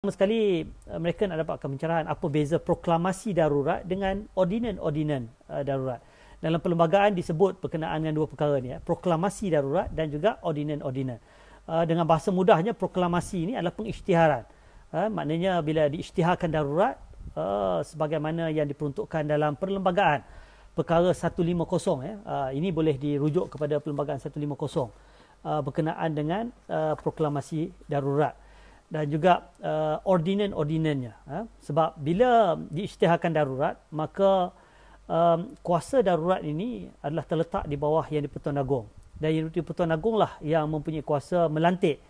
Pertama sekali mereka nak dapatkan pencerahan apa beza proklamasi darurat dengan ordinan-ordinan darurat. Dalam perlembagaan disebut berkenaan dengan dua perkara ni, proklamasi darurat dan juga ordinan-ordinan. Dengan bahasa mudahnya, proklamasi ini adalah pengisytiharan. Maknanya bila diisytiharkan darurat sebagaimana yang diperuntukkan dalam perlembagaan perkara 150, ini boleh dirujuk kepada perlembagaan 150 berkenaan dengan proklamasi darurat. Dan juga ordinan-ordinannya. Sebab bila diisytiharkan darurat, maka kuasa darurat ini adalah terletak di bawah Yang di-Pertuan Agong. Dan Yang di-Pertuan Agong lah yang mempunyai kuasa melantik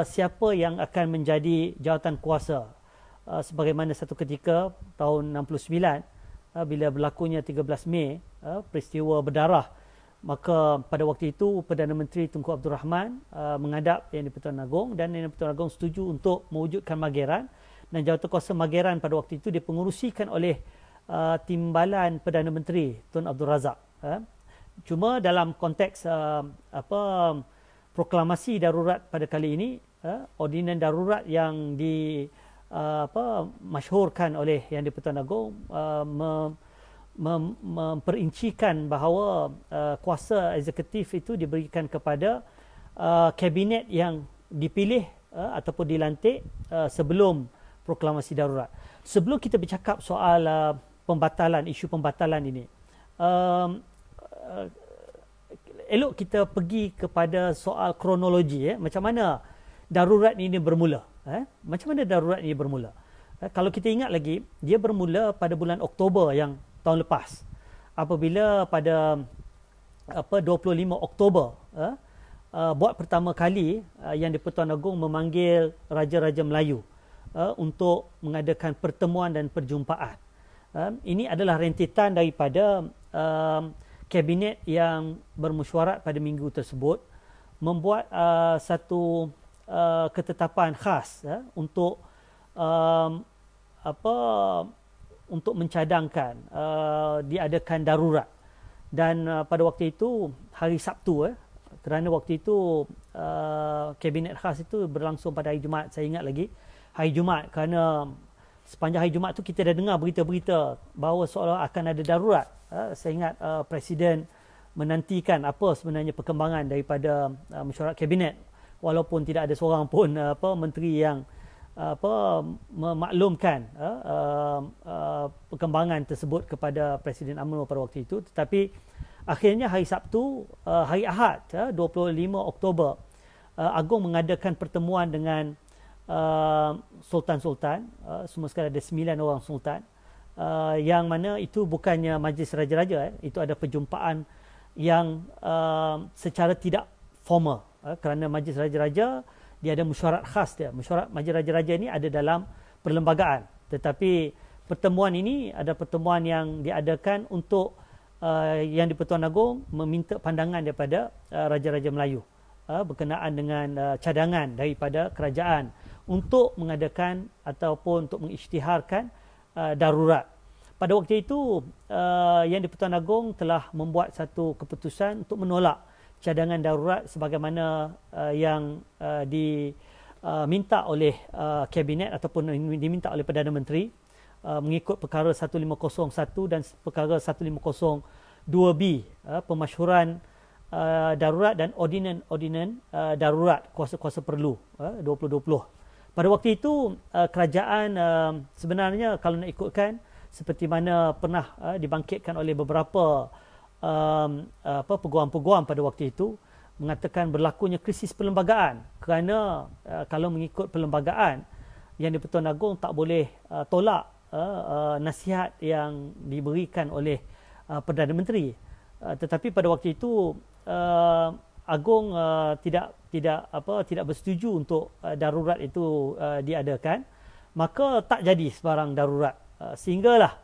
siapa yang akan menjadi jawatan kuasa. Sebagaimana satu ketika tahun 69, bila berlakunya 13 Mei, peristiwa berdarah, maka pada waktu itu Perdana Menteri Tunku Abdul Rahman menghadap Yang di-Pertuan Agong, dan Yang di-Pertuan Agong setuju untuk mewujudkan Mageran, dan jawatankuasa Mageran pada waktu itu dipengerusikan oleh Timbalan Perdana Menteri Tun Abdul Razak. Cuma dalam konteks proklamasi darurat pada kali ini, ordinan darurat yang masyhurkan oleh Yang di-Pertuan Agong memperincikan bahawa kuasa eksekutif itu diberikan kepada kabinet yang dipilih ataupun dilantik sebelum proklamasi darurat. Sebelum kita bercakap soal isu pembatalan ini, elok kita pergi kepada soal kronologi, macam mana darurat ini bermula. Macam mana darurat ini bermula? Kalau kita ingat lagi, dia bermula pada bulan Oktober yang tahun lepas, apabila pada 25 Oktober buat pertama kali Yang di-Pertuan Agong memanggil Raja-Raja Melayu untuk mengadakan pertemuan dan perjumpaan. Ini adalah rentetan daripada kabinet yang bermesyuarat pada minggu tersebut membuat satu ketetapan khas untuk untuk mencadangkan diadakan darurat. Dan pada waktu itu hari Sabtu, kerana waktu itu kabinet khas itu berlangsung pada hari Jumaat. Saya ingat lagi hari Jumaat, kerana sepanjang hari Jumaat tu kita dah dengar berita-berita bahawa seolah akan ada darurat. Saya ingat Presiden menantikan apa sebenarnya perkembangan daripada mesyuarat kabinet, walaupun tidak ada seorang pun menteri yang memaklumkan perkembangan tersebut kepada Presiden UMNO pada waktu itu. Tetapi akhirnya hari Sabtu, hari Ahad 25 Oktober, Agong mengadakan pertemuan dengan sultan-sultan. Semua sekali ada 9 orang sultan, yang mana itu bukannya majlis raja-raja, itu ada perjumpaan yang secara tidak formal, kerana majlis raja-raja dia ada mesyuarat khas dia. Mesyuarat majlis raja-raja ini ada dalam perlembagaan, tetapi pertemuan ini ada pertemuan yang diadakan untuk Yang di-Pertuan Agong meminta pandangan daripada Raja-Raja Melayu berkenaan dengan cadangan daripada kerajaan untuk mengadakan ataupun untuk mengisytiharkan darurat. Pada waktu itu Yang di-Pertuan Agong telah membuat satu keputusan untuk menolak cadangan darurat sebagaimana yang diminta oleh kabinet ataupun diminta oleh Perdana Menteri mengikut perkara 1501 dan perkara 1502B, pemasyhuran darurat dan ordinan darurat kuasa-kuasa perlu 2020. Pada waktu itu kerajaan sebenarnya kalau nak ikutkan seperti mana pernah dibangkitkan oleh beberapa peguam-peguam pada waktu itu, mengatakan berlakunya krisis perlembagaan, kerana kalau mengikut perlembagaan, Yang di-Pertuan Agong tak boleh tolak nasihat yang diberikan oleh Perdana Menteri. Tetapi pada waktu itu Agong tidak bersetuju untuk darurat itu diadakan, maka tak jadi sebarang darurat. Sehinggalah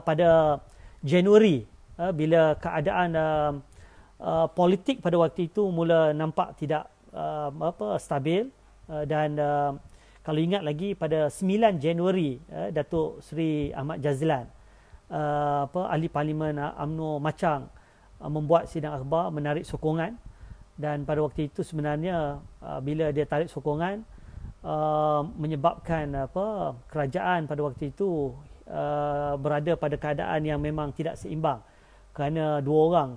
pada Januari, bila keadaan politik pada waktu itu mula nampak tidak stabil, dan kalau ingat lagi pada 9 Januari Datuk Seri Ahmad Jazlan, ahli parlimen UMNO Machang, membuat sidang akhbar menarik sokongan. Dan pada waktu itu sebenarnya bila dia tarik sokongan, menyebabkan kerajaan pada waktu itu berada pada keadaan yang memang tidak seimbang, kerana dua orang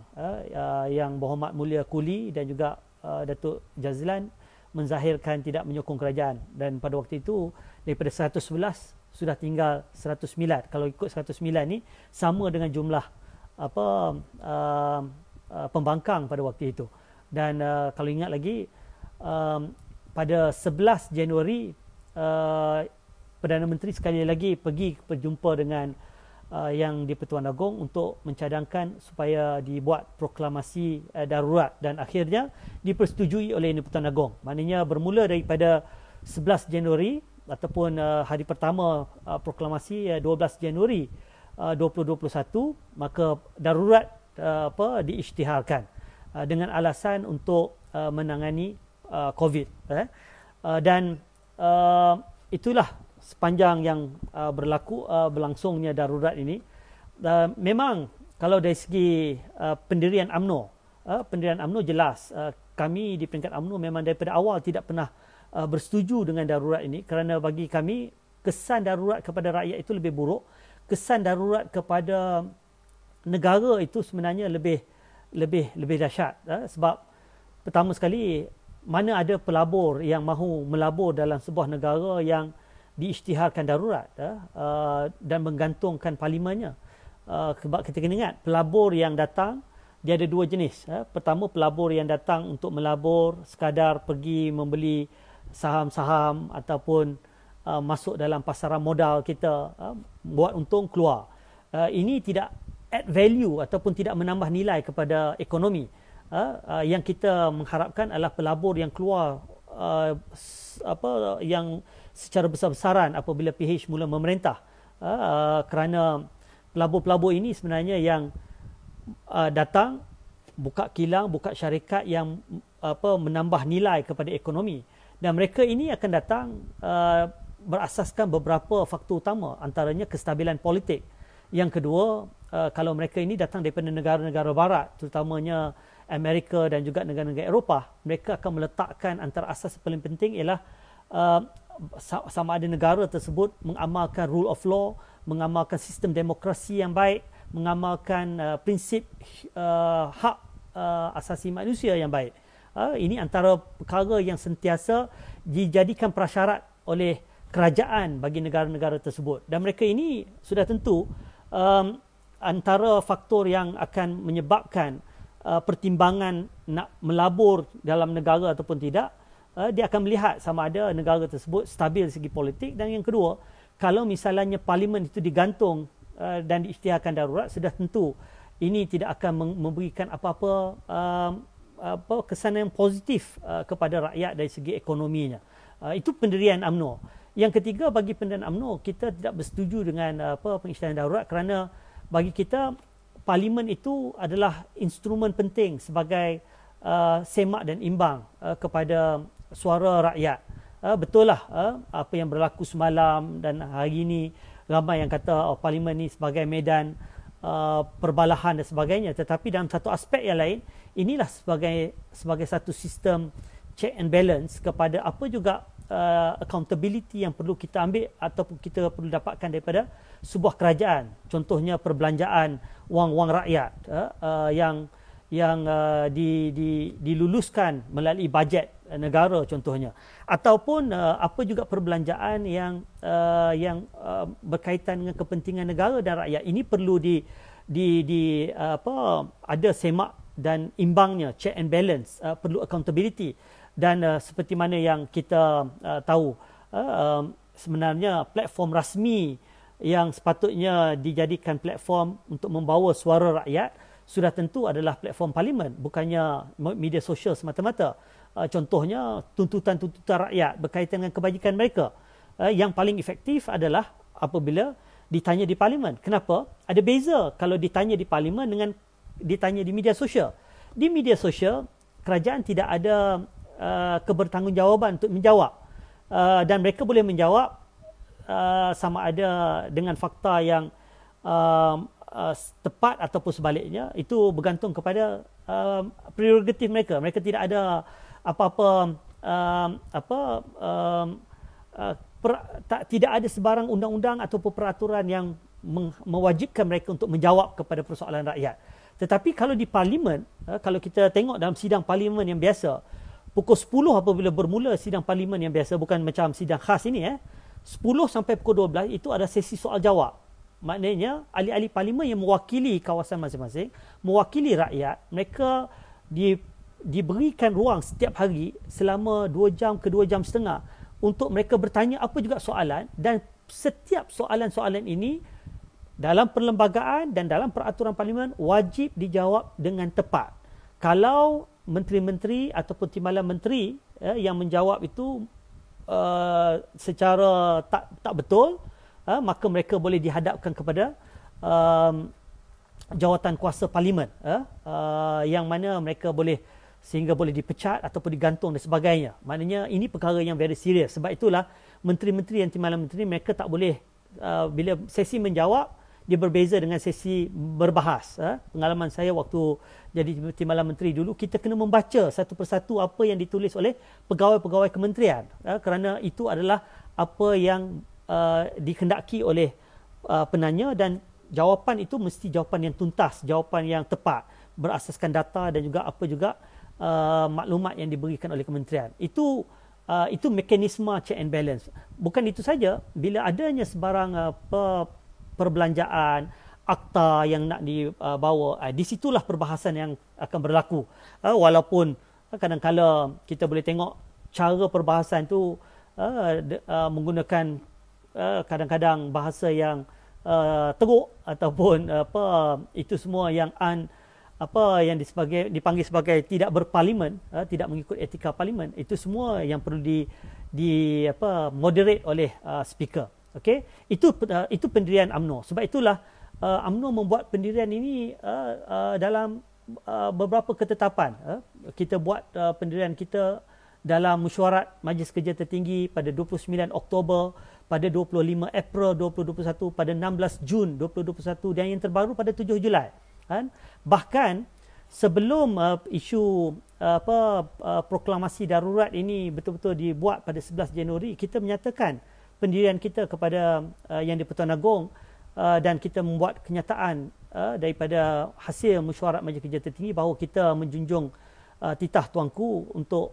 yang Berhormat Mulia Kuli dan juga Datuk Jazlan menzahirkan tidak menyokong kerajaan, dan pada waktu itu daripada 111 sudah tinggal 109. Kalau ikut 109 ni sama dengan jumlah pembangkang pada waktu itu. Dan kalau ingat lagi, pada 11 Januari Perdana Menteri sekali lagi pergi berjumpa dengan yang di-Pertuan Agong untuk mencadangkan supaya dibuat proklamasi darurat, dan akhirnya dipersetujui oleh Yang-di-Pertuan Agong. Maknanya bermula daripada 11 Januari ataupun hari pertama proklamasi 12 Januari 2021, maka darurat diisytiharkan dengan alasan untuk menangani COVID. Dan itulah sepanjang yang berlangsungnya darurat ini. Memang kalau dari segi pendirian UMNO jelas, kami di peringkat UMNO memang daripada awal tidak pernah bersetuju dengan darurat ini, kerana bagi kami kesan darurat kepada rakyat itu lebih buruk. Kesan darurat kepada negara itu sebenarnya lebih dahsyat. Sebab pertama sekali, mana ada pelabur yang mahu melabur dalam sebuah negara yang diisytiharkan darurat dan menggantungkan parlimennya. Sebab kita kena ingat, pelabur yang datang dia ada dua jenis. Pertama, pelabur yang datang untuk melabur sekadar pergi membeli saham-saham ataupun masuk dalam pasaran modal kita, buat untung keluar. Ini tidak add value ataupun tidak menambah nilai kepada ekonomi. Yang kita mengharapkan adalah pelabur yang keluar yang secara besar-besaran apabila PH mula memerintah, kerana pelabur-pelabur ini sebenarnya yang datang buka kilang, buka syarikat yang menambah nilai kepada ekonomi, dan mereka ini akan datang berasaskan beberapa faktor utama, antaranya kestabilan politik. Yang kedua, kalau mereka ini datang daripada negara-negara barat, terutamanya Amerika dan juga negara-negara Eropah, mereka akan meletakkan antara asas paling penting ialah sama ada negara tersebut mengamalkan rule of law, mengamalkan sistem demokrasi yang baik, mengamalkan prinsip hak asasi manusia yang baik. Ini antara perkara yang sentiasa dijadikan prasyarat oleh kerajaan bagi negara-negara tersebut, dan mereka ini sudah tentu antara faktor yang akan menyebabkan pertimbangan nak melabur dalam negara ataupun tidak. Dia akan melihat sama ada negara tersebut stabil segi politik, dan yang kedua, kalau misalnya parlimen itu digantung dan diisytiharkan darurat, sudah tentu ini tidak akan memberikan apa-apa kesan yang positif kepada rakyat dari segi ekonominya. Itu pendirian UMNO. Yang ketiga, bagi pendirian UMNO, kita tidak bersetuju dengan pengisytiharan darurat, kerana bagi kita parlimen itu adalah instrumen penting sebagai semak dan imbang kepada suara rakyat. Betul lah apa yang berlaku semalam dan hari ini, ramai yang kata parlimen ni sebagai medan perbalahan dan sebagainya, tetapi dalam satu aspek yang lain, inilah sebagai satu sistem check and balance kepada apa juga accountability yang perlu kita ambil ataupun kita perlu dapatkan daripada sebuah kerajaan. Contohnya perbelanjaan wang-wang rakyat yang diluluskan melalui bajet negara contohnya, ataupun apa juga perbelanjaan yang berkaitan dengan kepentingan negara dan rakyat. Ini perlu ada semak dan imbangnya, check and balance, perlu accountability. Dan seperti mana yang kita tahu, sebenarnya platform rasmi yang sepatutnya dijadikan platform untuk membawa suara rakyat sudah tentu adalah platform parlimen, bukannya media sosial semata-mata. Contohnya tuntutan-tuntutan rakyat berkaitan dengan kebajikan mereka. Yang paling efektif adalah apabila ditanya di parlimen. Kenapa? Ada beza kalau ditanya di parlimen dengan ditanya di media sosial. Di media sosial, kerajaan tidak ada kebertanggungjawaban untuk menjawab. Dan mereka boleh menjawab sama ada dengan fakta yang tepat ataupun sebaliknya. Itu bergantung kepada prerogatif mereka. Mereka tidak ada apa-apa tidak ada sebarang undang-undang ataupun peraturan yang mewajibkan mereka untuk menjawab kepada persoalan rakyat. Tetapi kalau di parlimen, kalau kita tengok dalam sidang parlimen yang biasa, pukul 10 apabila bermula sidang parlimen yang biasa, bukan macam sidang khas ini, 10 sampai pukul 12 itu ada sesi soal jawab. Maknanya ahli-ahli parlimen yang mewakili kawasan masing-masing, mewakili rakyat, mereka diberikan ruang setiap hari selama 2 jam ke 2 jam setengah untuk mereka bertanya apa juga soalan, dan setiap soalan-soalan ini dalam perlembagaan dan dalam peraturan parlimen wajib dijawab dengan tepat. Kalau menteri-menteri ataupun timbalan menteri yang menjawab itu secara tak betul, maka mereka boleh dihadapkan kepada jawatan kuasa parlimen, yang mana mereka boleh sehingga boleh dipecat ataupun digantung dan sebagainya. Maknanya ini perkara yang very serius. Sebab itulah menteri-menteri dan timbalan menteri mereka tak boleh, bila sesi menjawab dia berbeza dengan sesi berbahas. Pengalaman saya waktu jadi timbalan menteri dulu, kita kena membaca satu persatu apa yang ditulis oleh pegawai-pegawai kementerian, kerana itu adalah apa yang dikendaki oleh penanya, dan jawapan itu mesti jawapan yang tuntas, jawapan yang tepat, berasaskan data dan juga apa juga maklumat yang diberikan oleh kementerian. Itu mekanisme check and balance. Bukan itu saja, bila adanya sebarang perbelanjaan, akta yang nak dibawa, di situlah perbahasan yang akan berlaku. Walaupun kadang-kadang kita boleh tengok cara perbahasan tu menggunakan kadang-kadang bahasa yang teruk, ataupun itu semua yang dipanggil sebagai tidak berparlimen, tidak mengikut etika parlimen. Itu semua yang perlu moderate oleh speaker. Okey, itu pendirian UMNO. Sebab itulah UMNO membuat pendirian ini dalam beberapa ketetapan. Kita buat pendirian kita dalam mesyuarat Majlis Kerja Tertinggi pada 29 Oktober, pada 25 April 2021, pada 16 Jun 2021, dan yang terbaru pada 7 Julai. Bahkan sebelum isu proklamasi darurat ini betul-betul dibuat pada 11 Januari, kita menyatakan pendirian kita kepada Yang di-Pertuan Agong, dan kita membuat kenyataan daripada hasil mesyuarat Majlis Kerja Tertinggi bahawa kita menjunjung titah tuanku untuk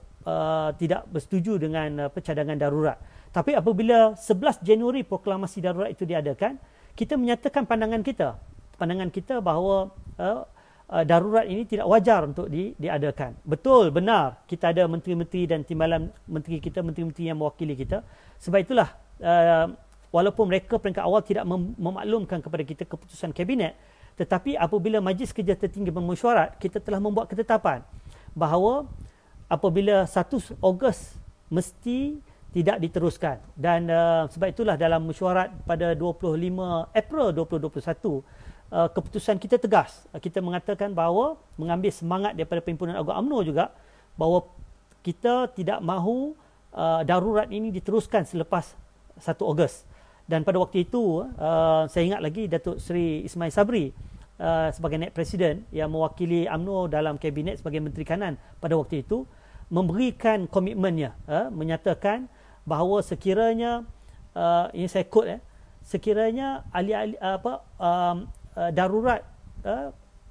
tidak bersetuju dengan cadangan darurat. Tapi apabila 11 Januari proklamasi darurat itu diadakan, kita menyatakan pandangan kita bahawa darurat ini tidak wajar untuk diadakan. Betul, benar, kita ada menteri-menteri dan timbalan menteri kita, menteri-menteri yang mewakili kita. Sebab itulah walaupun mereka peringkat awal tidak memaklumkan kepada kita keputusan kabinet, tetapi apabila Majlis Kerja Tertinggi bermesyuarat, kita telah membuat ketetapan bahawa apabila 1 Ogos mesti tidak diteruskan. Dan sebab itulah dalam mesyuarat pada 25 April 2021, keputusan kita tegas. Kita mengatakan bahawa, mengambil semangat daripada Perhimpunan Agong UMNO juga, bahawa kita tidak mahu darurat ini diteruskan selepas 1 Ogos. Dan pada waktu itu, saya ingat lagi Datuk Seri Ismail Sabri sebagai Naib Presiden yang mewakili UMNO dalam kabinet sebagai Menteri Kanan pada waktu itu, memberikan komitmennya, menyatakan bahawa sekiranya, ini saya quote, sekiranya darurat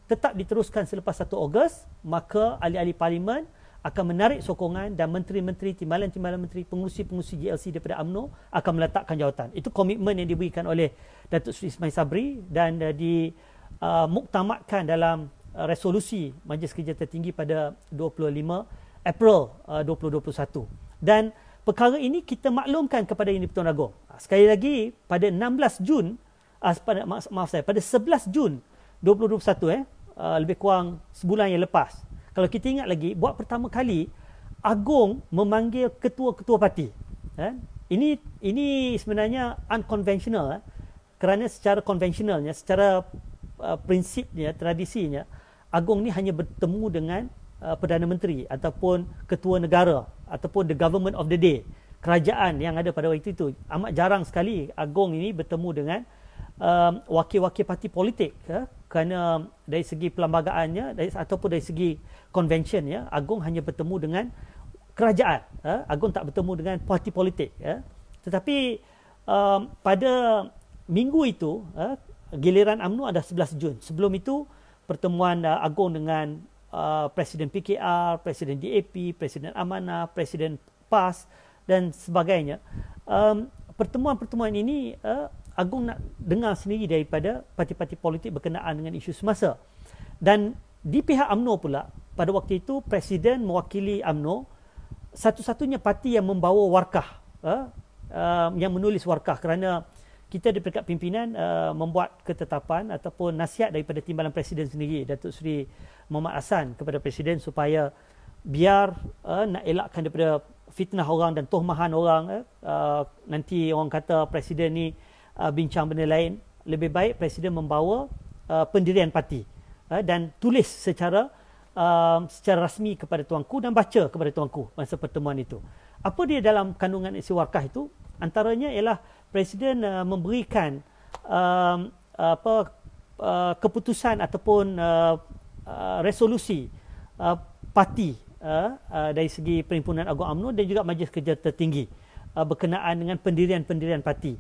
tetap diteruskan selepas 1 Ogos, maka ahli-ahli parlimen akan menarik sokongan, dan menteri-menteri, timbalan-timbalan menteri, pengurusi-pengurusi GLC daripada UMNO akan meletakkan jawatan. Itu komitmen yang diberikan oleh Datuk Seri Ismail Sabri, dan dimuktamadkan dalam resolusi Majlis Kerja Tertinggi pada 25 April 2021. Dan perkara ini kita maklumkan kepada Yang di-Pertuan Agong. Sekali lagi, pada 16 Jun, pada 11 Jun 2021, lebih kurang sebulan yang lepas, kalau kita ingat lagi, buat pertama kali Agong memanggil ketua-ketua parti. Ini sebenarnya unconventional, kerana secara konvensionalnya, secara prinsipnya, tradisinya, Agong ni hanya bertemu dengan Perdana Menteri ataupun ketua negara ataupun the government of the day, kerajaan yang ada pada waktu itu. Amat jarang sekali Agong ini bertemu dengan wakil-wakil parti politik, kerana dari segi perlembagaannya ataupun dari segi konvensionnya, Agong hanya bertemu dengan kerajaan. Agong tak bertemu dengan parti politik. Tetapi pada minggu itu, giliran UMNO ada 11 Jun. Sebelum itu, pertemuan agung dengan Presiden PKR, Presiden DAP, Presiden Amanah, Presiden PAS dan sebagainya. Pertemuan-pertemuan ini agung nak dengar sendiri daripada parti-parti politik berkenaan dengan isu semasa. Dan di pihak UMNO pula, pada waktu itu Presiden mewakili UMNO, satu-satunya parti yang membawa warkah, yang menulis warkah, kerana kita di peringkat pimpinan membuat ketetapan ataupun nasihat daripada Timbalan Presiden sendiri, Datuk Seri Muhammad Hassan, kepada Presiden supaya biar nak elakkan daripada fitnah orang dan tohmahan orang, nanti orang kata Presiden ni bincang benda lain. Lebih baik Presiden membawa pendirian parti dan tulis secara rasmi kepada tuanku dan baca kepada tuanku masa pertemuan itu. Apa dia dalam kandungan isi warkah itu? Antaranya ialah Presiden memberikan keputusan ataupun resolusi parti dari segi Perhimpunan Agung UMNO dan juga Majlis Kerja Tertinggi berkenaan dengan pendirian-pendirian parti.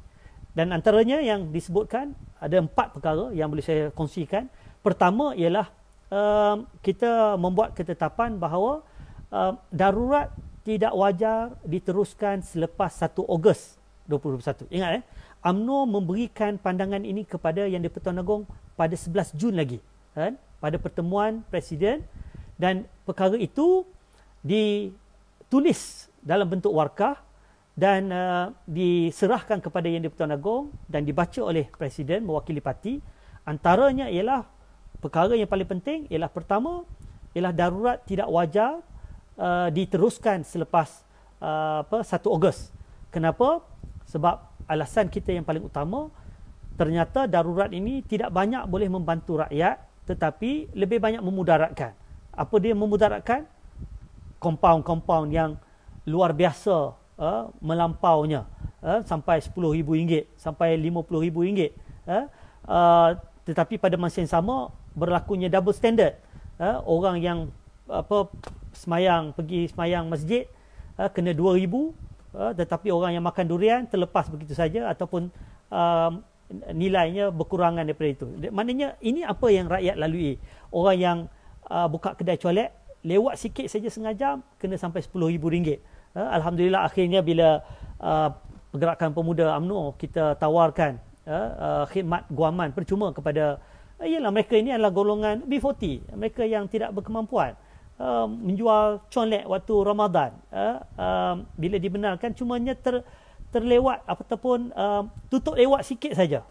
Dan antaranya yang disebutkan ada 4 perkara yang boleh saya kongsikan. Pertama ialah kita membuat ketetapan bahawa darurat tidak wajar diteruskan selepas 1 Ogos 2021. Ingat UMNO memberikan pandangan ini kepada Yang di-Pertuan Agong pada 11 Jun lagi, pada pertemuan Presiden, dan perkara itu ditulis dalam bentuk warkah dan diserahkan kepada Yang di-Pertuan Agong dan dibaca oleh Presiden mewakili parti. Antaranya ialah perkara yang paling penting ialah pertama ialah darurat tidak wajar diteruskan selepas 1 Ogos. Kenapa? Sebab alasan kita yang paling utama, ternyata darurat ini tidak banyak boleh membantu rakyat, tetapi lebih banyak memudaratkan. Apa dia memudaratkan? Kompaun-kompaun yang luar biasa melampaunya, sampai RM10,000, sampai RM50,000. Tetapi pada masa yang sama berlakunya double standard. Orang yang pergi semayang masjid kena RM2,000, tetapi orang yang makan durian terlepas begitu saja ataupun nilainya berkurangan daripada itu. Maknanya ini apa yang rakyat lalui. Orang yang buka kedai colek lewat sikit saja setengah jam kena sampai RM10,000. Alhamdulillah akhirnya bila Pergerakan Pemuda UMNO kita tawarkan khidmat guaman percuma kepada ialah mereka ini adalah golongan B40, mereka yang tidak berkemampuan, menjual conlek waktu Ramadan, bila dibenarkan cumanya terlewat ataupun tutup lewat sikit saja,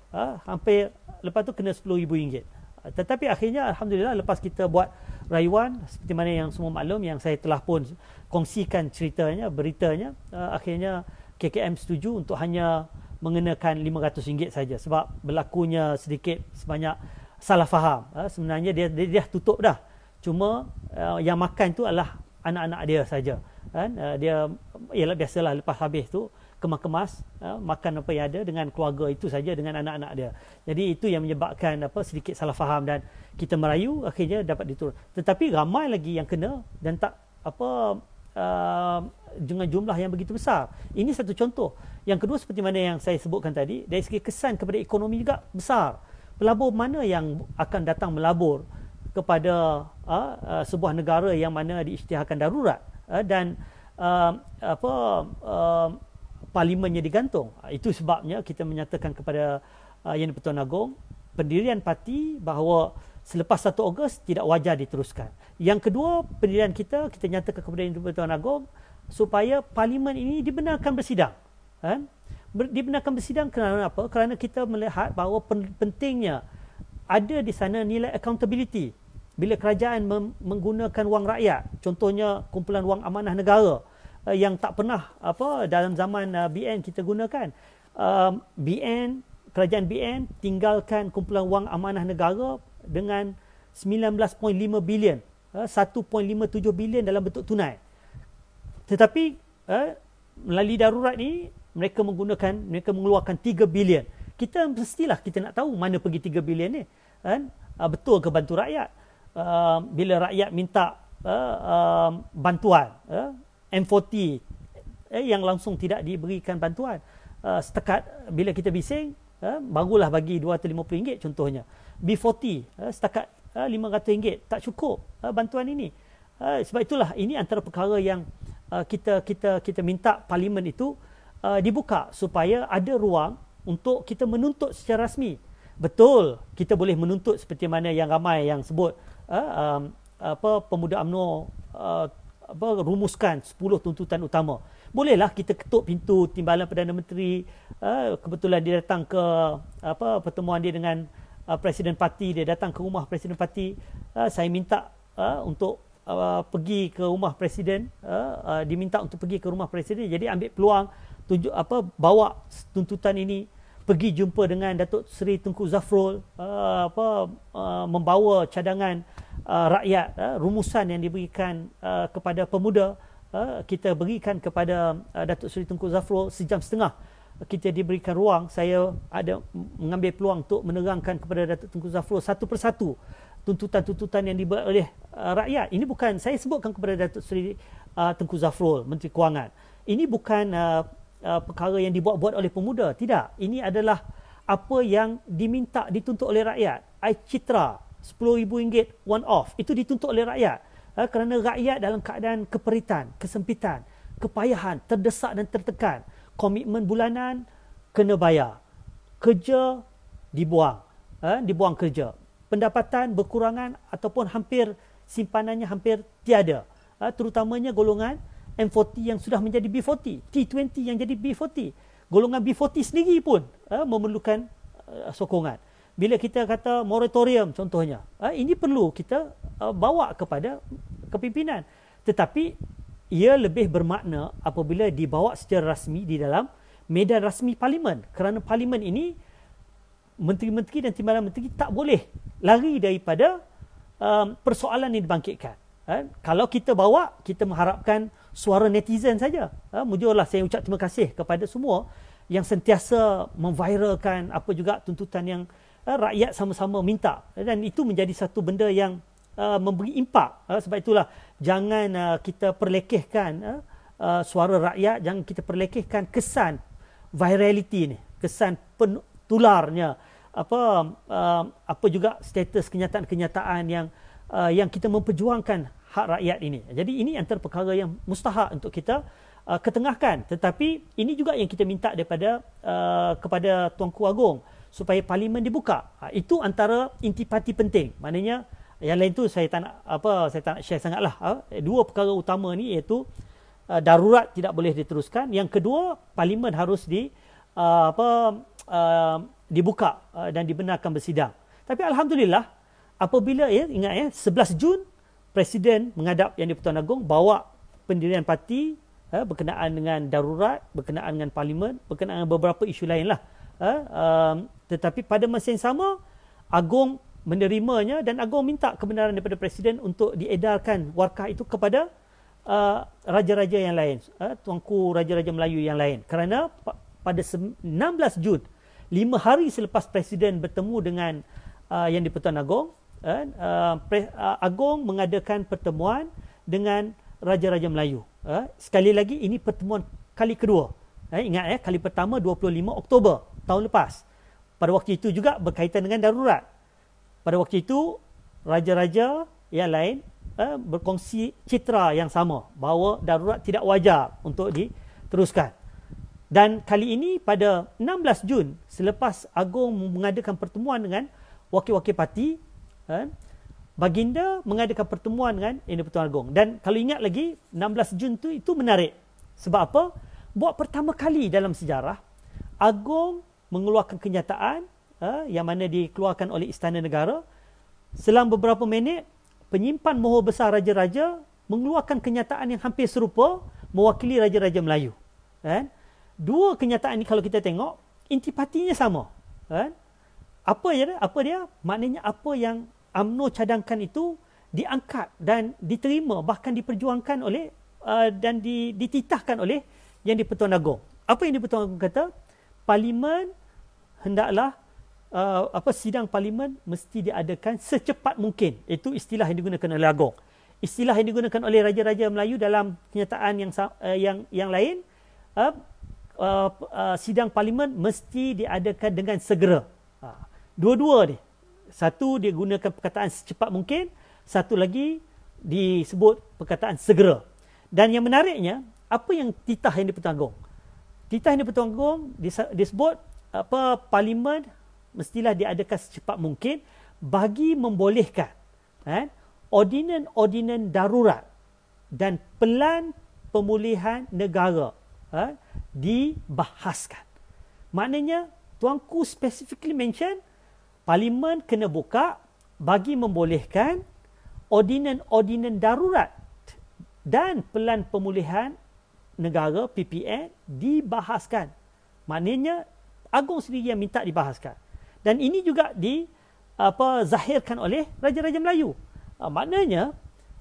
hampir lepas tu kena RM10,000. Tetapi akhirnya alhamdulillah lepas kita buat rayuan seperti mana yang semua maklum, yang saya telah pun kongsikan beritanya, akhirnya KKM setuju untuk hanya mengenakan RM500 saja sebab berlakunya sedikit sebanyak salah faham. Sebenarnya dia tutup dah. Cuma yang makan tu adalah anak-anak dia saja. Dia ialah biasalah lepas habis tu kemas-kemas makan apa yang ada dengan keluarga itu saja, dengan anak-anak dia. Jadi itu yang menyebabkan sedikit salah faham dan kita merayu akhirnya dapat diturun. Tetapi ramai lagi yang kena dan tak dengan jumlah yang begitu besar. Ini satu contoh. Yang kedua seperti mana yang saya sebutkan tadi, dari segi kesan kepada ekonomi juga besar. Pelabur mana yang akan datang melabur kepada sebuah negara yang mana diisytiharkan darurat dan parlimennya digantung. Itu sebabnya kita menyatakan kepada Yang di-Pertuan Agong pendirian parti bahawa selepas 1 Ogos tidak wajar diteruskan. Yang kedua, pendirian kita nyatakan kepada Yang di-Pertuan Agong supaya parlimen ini dibenarkan bersidang. Dibenarkan bersidang kerana apa? Kerana kita melihat bahawa pentingnya ada di sana nilai accountability. Bila kerajaan menggunakan wang rakyat, contohnya kumpulan wang amanah negara yang tak pernah dalam zaman BN kita gunakan. Kerajaan BN tinggalkan kumpulan wang amanah negara dengan 19.5 bilion, 1.57 bilion dalam bentuk tunai. Tetapi melalui darurat ni mereka mengeluarkan 3 bilion. Kita mestilah kita nak tahu mana pergi 3 bilion ni. Betul ke bantu rakyat? Bila rakyat minta bantuan, M40 yang langsung tidak diberikan bantuan. setakat bila kita bising, barulah bagi RM250 contohnya. B40 setakat RM500 tak cukup bantuan ini. Sebab itulah ini antara perkara yang kita minta parlimen itu dibuka supaya ada ruang untuk kita menuntut secara rasmi. Betul, kita boleh menuntut seperti mana yang ramai yang sebut pemuda UMNO rumuskan 10 tuntutan utama. Bolehlah kita ketuk pintu Timbalan Perdana Menteri. Kebetulan dia datang ke pertemuan dia dengan Presiden Parti, dia datang ke rumah Presiden Parti. Saya minta untuk pergi ke rumah Presiden, diminta untuk pergi ke rumah Presiden. Jadi ambil peluang bawa tuntutan ini, pergi jumpa dengan Datuk Seri Tunku Zafrul, membawa cadangan rakyat, rumusan yang diberikan kepada pemuda, kita berikan kepada Datuk Seri Tunku Zafrul 1.5 jam. Kita diberikan ruang, saya ada mengambil peluang untuk menerangkan kepada Datuk Tunku Zafrul satu persatu tuntutan-tuntutan yang dibuat oleh rakyat. Ini bukan saya sebutkan kepada Datuk Seri Tunku Zafrul, Menteri Kewangan. Ini bukan perkara yang dibuat-buat oleh pemuda. Tidak. Ini adalah apa yang diminta, dituntut oleh rakyat. Citra RM10,000 one off. Itu dituntut oleh rakyat. Kerana rakyat dalam keadaan keperitan, kesempitan, kepayahan, terdesak dan tertekan. Komitmen bulanan kena bayar. Kerja dibuang kerja. Pendapatan berkurangan ataupun hampir simpanannya hampir tiada. Terutamanya golongan M40 yang sudah menjadi B40, T20 yang jadi B40. Golongan B40 sendiri pun memerlukan sokongan. Bila kita kata moratorium contohnya, ini perlu kita bawa kepada kepimpinan. Tetapi ia lebih bermakna apabila dibawa secara rasmi di dalam medan rasmi parlimen. Kerana parlimen ini, menteri-menteri dan timbalan menteri tak boleh lari daripada persoalan yang dibangkitkan. Kalau kita bawa, kita mengharapkan suara netizen saja. Mujurlah saya ucap terima kasih kepada semua yang sentiasa memviralkan apa juga tuntutan yang rakyat sama-sama minta. Dan itu menjadi satu benda yang memberi impak. Sebab itulah jangan kita perlekehkan suara rakyat, jangan kita perlekehkan kesan virality ni, kesan tularnya, apa juga status kenyataan-kenyataan yang kita memperjuangkan hak rakyat ini. Jadi ini antara perkara yang mustahak untuk kita ketengahkan. Tetapi ini juga yang kita minta kepada Tuanku Agong supaya parlimen dibuka. Itu antara intipati penting. Maknanya yang lain tu saya tak nak share sangatlah. Dua perkara utama ni iaitu darurat tidak boleh diteruskan. Yang kedua, parlimen harus dibuka dan dibenarkan bersidang. Tapi alhamdulillah apabila ingat 11 Jun Presiden menghadap Yang di-Pertuan Agong bawa pendirian parti berkenaan dengan darurat, berkenaan dengan parlimen, berkenaan dengan beberapa isu lain lah. Tetapi pada masa yang sama Agong menerimanya dan Agong minta kebenaran daripada Presiden untuk diedarkan warkah itu kepada raja-raja yang lain, tuanku raja-raja Melayu yang lain. Kerana pada 16 Jun, 5 hari selepas Presiden bertemu dengan Yang di-Pertuan Agong, Agong mengadakan pertemuan dengan raja-raja Melayu. Sekali lagi ini pertemuan kali kedua. Ingat kali pertama 25 Oktober tahun lepas. Pada waktu itu juga berkaitan dengan darurat. Pada waktu itu raja-raja yang lain berkongsi citra yang sama bahawa darurat tidak wajar untuk diteruskan. Dan kali ini pada 16 Jun selepas Agong mengadakan pertemuan dengan wakil-wakil parti, Baginda mengadakan pertemuan dengan Yang di-Pertuan Agong. Dan kalau ingat lagi 16 Jun itu menarik. Sebab apa? Buat pertama kali dalam sejarah Agong mengeluarkan kenyataan yang mana dikeluarkan oleh Istana Negara. Selang beberapa minit penyimpan mohor besar raja-raja mengeluarkan kenyataan yang hampir serupa mewakili raja-raja Melayu. Dua kenyataan ini kalau kita tengok intipatinya sama. Apa dia? Maknanya apa yang UMNO cadangkan itu diangkat dan diterima, bahkan diperjuangkan oleh dan dititahkan oleh Yang di-Pertuan Agong. Apa Yang di-Pertuan Agong kata? Parlimen hendaklah sidang parlimen mesti diadakan secepat mungkin. Itu istilah yang digunakan oleh Agong. Istilah yang digunakan oleh raja-raja Melayu dalam kenyataan yang lain, sidang parlimen mesti diadakan dengan segera. Dua-dua ni. Satu dia gunakan perkataan secepat mungkin, satu lagi disebut perkataan segera. Dan yang menariknya, apa yang titah yang dipertanggung? Titah yang dipertanggung disebut parlimen mestilah diadakan secepat mungkin bagi membolehkan ordinan-ordinan darurat dan pelan pemulihan negara dibahaskan. Maknanya tuanku specifically mention parlimen kena buka bagi membolehkan ordinan-ordinan darurat dan pelan pemulihan negara PPN dibahaskan. Maknanya Agong sendiri yang minta dibahaskan. Dan ini juga zahirkan oleh Raja-Raja Melayu. Maknanya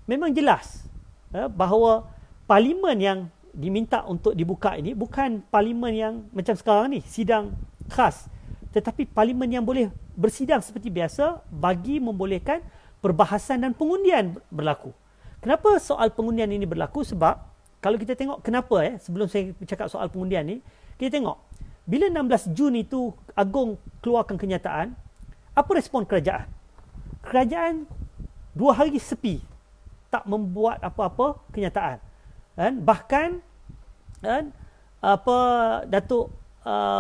memang jelas bahawa parlimen yang diminta untuk dibuka ini bukan parlimen yang macam sekarang ni, sidang khas. Tetapi parlimen yang boleh bersidang seperti biasa bagi membolehkan perbahasan dan pengundian berlaku. Kenapa soal pengundian ini berlaku? Sebab kalau kita tengok kenapa sebelum saya bercakap soal pengundian ni, kita tengok bila 16 Jun itu Agong keluarkan kenyataan, apa respon kerajaan? Kerajaan 2 hari sepi, tak membuat apa-apa kenyataan. Bahkan Datuk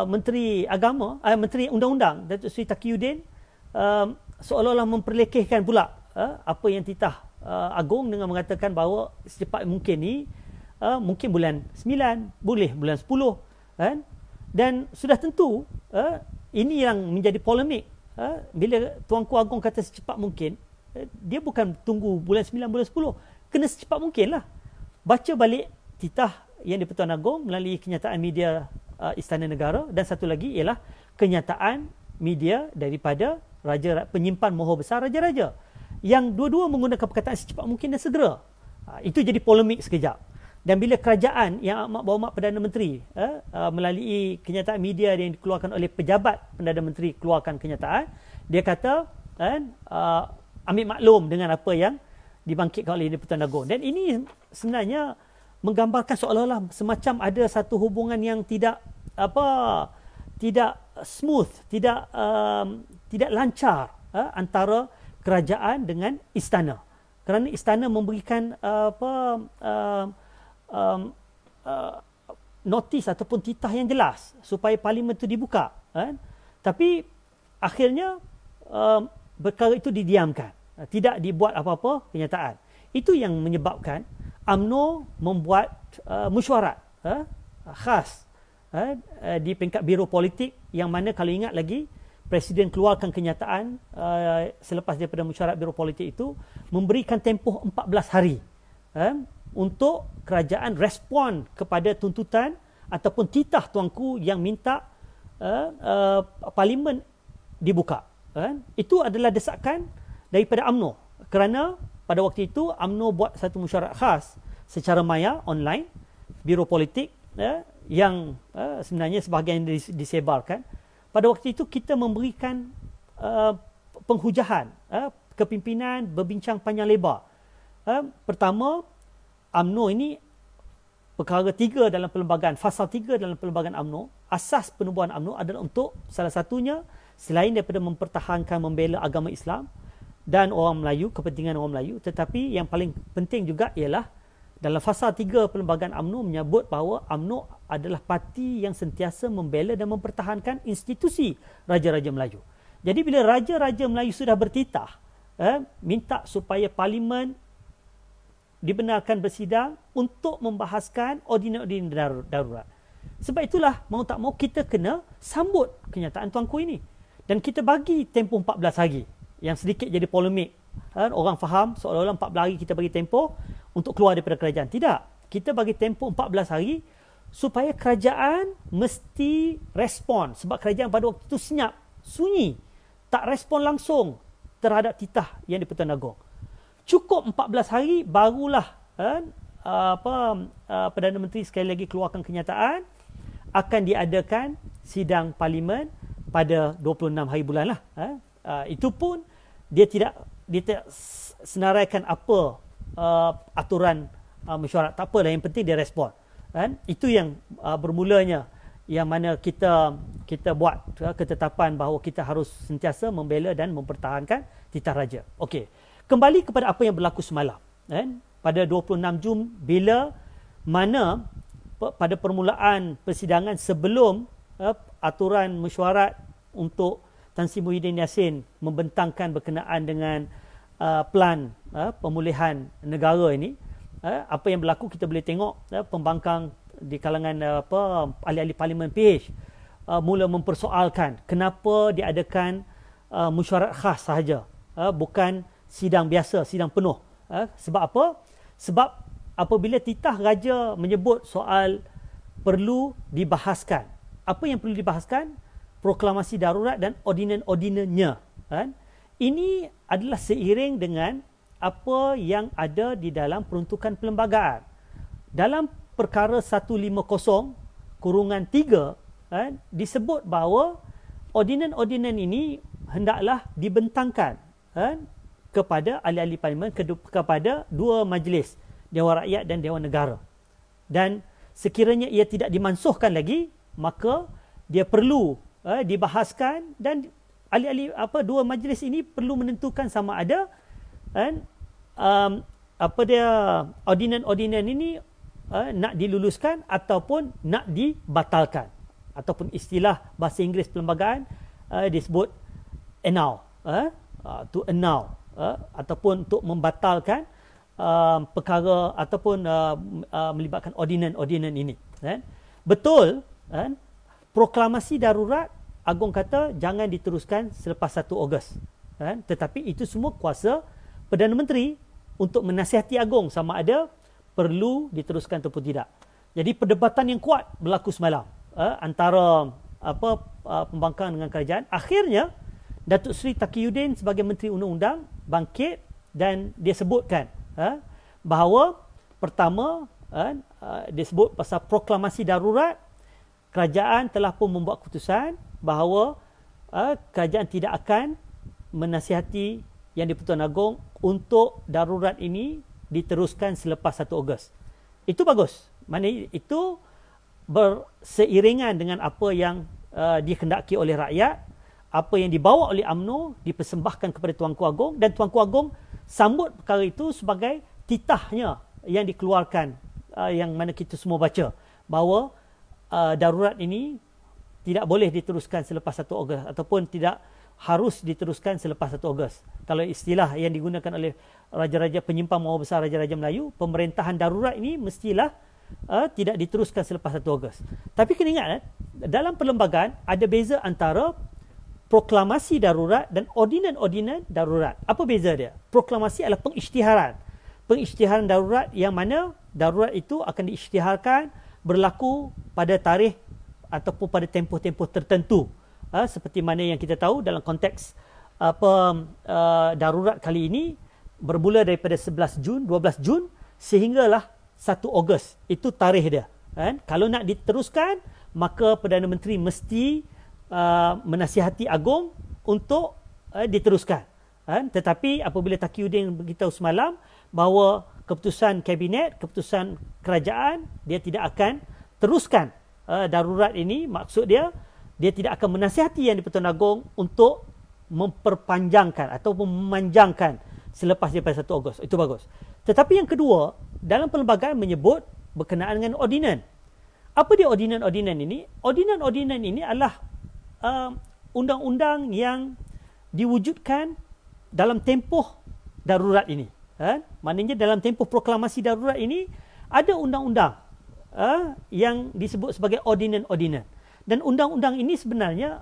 Menteri Agama, Menteri Undang-Undang Datuk Seri Taqiyuddin seolah-olah memperlekehkan pula apa yang titah Agong dengan mengatakan bahawa secepat mungkin ni mungkin bulan 9, boleh bulan 10 dan sudah tentu ini yang menjadi polemik bila Tuanku Agong kata secepat mungkin, dia bukan tunggu bulan 9, bulan 10, kena secepat mungkin lah. Baca balik titah yang di-Pertuan Agong melalui kenyataan media Istana Negara, dan satu lagi ialah kenyataan media daripada penyimpan mohon besar raja-raja, yang dua-dua menggunakan perkataan secepat mungkin dan segera. Itu jadi polemik sekejap. Dan bila kerajaan yang amat berhormat Perdana Menteri melalui kenyataan media yang dikeluarkan oleh pejabat Perdana Menteri keluarkan kenyataan, dia kata ambil maklum dengan apa yang dibangkitkan oleh di-Pertuan Agong. Dan ini sebenarnya menggambarkan seolah-olah semacam ada satu hubungan yang tidak smooth, tidak lancar antara kerajaan dengan istana. Kerana istana memberikan notis ataupun titah yang jelas supaya parlimen itu dibuka, tapi akhirnya perkara itu didiamkan, tidak dibuat apa-apa kenyataan. Itu yang menyebabkan UMNO membuat mesyuarat khas di peringkat Biro Politik, yang mana kalau ingat lagi Presiden keluarkan kenyataan selepas daripada mesyuarat Biro Politik itu, memberikan tempoh 14 hari untuk kerajaan respon kepada tuntutan ataupun titah tuanku yang minta parlimen dibuka. Itu adalah desakan daripada UMNO, kerana pada waktu itu UMNO buat satu mesyuarat khas secara maya online, Biro Politik yang sebenarnya sebahagian disebarkan. Pada waktu itu kita memberikan penghujahan, kepimpinan berbincang panjang lebar. Pertama, UMNO ini perkara 3 dalam perlembagaan, fasal 3 dalam perlembagaan UMNO, asas penubuhan UMNO adalah untuk salah satunya selain daripada mempertahankan membela agama Islam dan orang Melayu, kepentingan orang Melayu, tetapi yang paling penting juga ialah dalam fasal 3 perlembagaan UMNO menyebut bahawa UMNO adalah parti yang sentiasa membela dan mempertahankan institusi Raja-Raja Melayu. Jadi bila Raja-Raja Melayu sudah bertitah minta supaya parlimen dibenarkan bersidang untuk membahaskan ordinan-ordinan darurat. Sebab itulah mau tak mau kita kena sambut kenyataan tuanku ini. Dan kita bagi tempoh 14 hari. Yang sedikit jadi polemik. Orang faham seolah-olah 14 hari kita bagi tempoh untuk keluar daripada kerajaan. Tidak. Kita bagi tempoh 14 hari supaya kerajaan mesti respon. Sebab kerajaan pada waktu itu senyap, sunyi. Tak respon langsung terhadap titah yang di-Pertuan Agong. Cukup 14 hari barulah Perdana Menteri sekali lagi keluarkan kenyataan akan diadakan sidang parlimen pada 26 hari bulan lah. Itu pun dia tidak senaraikan apa aturan mesyuarat. Tak apalah, yang penting dia respon. Itu yang bermulanya yang mana kita buat ketetapan bahawa kita harus sentiasa membela dan mempertahankan titah raja. Okey. Kembali kepada apa yang berlaku semalam, kan? Pada 26 Jun, bila mana pada permulaan persidangan sebelum aturan mesyuarat untuk Tan Sri Muhyiddin Yassin membentangkan berkenaan dengan plan pemulihan negara ini, apa yang berlaku kita boleh tengok pembangkang di kalangan ahli-ahli parlimen PH mula mempersoalkan kenapa diadakan mesyuarat khas sahaja, bukan sidang biasa, sidang penuh. Sebab apa? Sebab apabila titah raja menyebut soal perlu dibahaskan, apa yang perlu dibahaskan? Proklamasi darurat dan ordinan-ordinannya. Kan? Ini adalah seiring dengan apa yang ada di dalam peruntukan perlembagaan. Dalam perkara 150/3 kan, disebut bahawa ordinan-ordinan ini hendaklah dibentangkan kan, kepada ahli-ahli parlimen, kepada dua majlis, Dewan Rakyat dan Dewan Negara. Dan sekiranya ia tidak dimansuhkan lagi, maka dia perlu dibahaskan dan ahli-ahli dua majlis ini perlu menentukan sama ada kan, ordinan-ordinan ini nak diluluskan ataupun nak dibatalkan, ataupun istilah bahasa Inggeris perlembagaan disebut annul, to annul, ataupun untuk membatalkan perkara ataupun melibatkan ordinan-ordinan ini kan. Betul kan, proklamasi darurat Agong kata jangan diteruskan selepas 1 Ogos kan? Tetapi itu semua kuasa Perdana Menteri untuk menasihati Agong sama ada perlu diteruskan ataupun tidak. Jadi perdebatan yang kuat berlaku semalam antara pembangkang dengan kerajaan. Akhirnya Datuk Seri Taqiyuddin sebagai Menteri Undang-Undang bangkit dan dia sebutkan bahawa pertama dia sebut pasal proklamasi darurat. Kerajaan telah pun membuat keputusan bahawa kerajaan tidak akan menasihati Yang di-Pertuan Agong untuk darurat ini diteruskan selepas 1 Ogos. Itu bagus. Maknanya itu berseiringan dengan apa yang dikehendaki oleh rakyat, apa yang dibawa oleh UMNO dipersembahkan kepada Tuanku Agong, dan Tuanku Agong sambut perkara itu sebagai titahnya yang dikeluarkan, yang mana kita semua baca bahawa darurat ini tidak boleh diteruskan selepas 1 Ogos ataupun tidak harus diteruskan selepas 1 Ogos. Kalau istilah yang digunakan oleh raja-raja penyimpan mahu besar raja-raja Melayu, pemerintahan darurat ini mestilah tidak diteruskan selepas 1 Ogos. Tapi kena ingat, dalam perlembagaan ada beza antara proklamasi darurat dan ordinan-ordinan darurat. Apa beza dia? Proklamasi adalah pengisytiharan. Pengisytiharan darurat yang mana darurat itu akan diisytiharkan berlaku pada tarikh ataupun pada tempoh-tempoh tertentu. Seperti mana yang kita tahu dalam konteks darurat kali ini bermula daripada 11 Jun, 12 Jun sehinggalah 1 Ogos. Itu tarikh dia. Kan? Kalau nak diteruskan, maka Perdana Menteri mesti menasihati Agong untuk diteruskan. Kan? Tetapi apabila Taqiyuddin beritahu semalam bahawa keputusan kabinet, keputusan kerajaan, dia tidak akan teruskan darurat ini, maksud dia tidak akan menasihati Yang di-Pertuan Agong untuk memperpanjangkan atau memanjangkan selepas daripada 1 Ogos. Itu bagus. Tetapi yang kedua, dalam perlembagaan menyebut berkenaan dengan ordinan. Apa dia ordinan-ordinan ini? Ordinan-ordinan ini adalah undang-undang yang diwujudkan dalam tempoh darurat ini. Maknanya dalam tempoh proklamasi darurat ini ada undang-undang yang disebut sebagai ordinan-ordinan. Dan undang-undang ini sebenarnya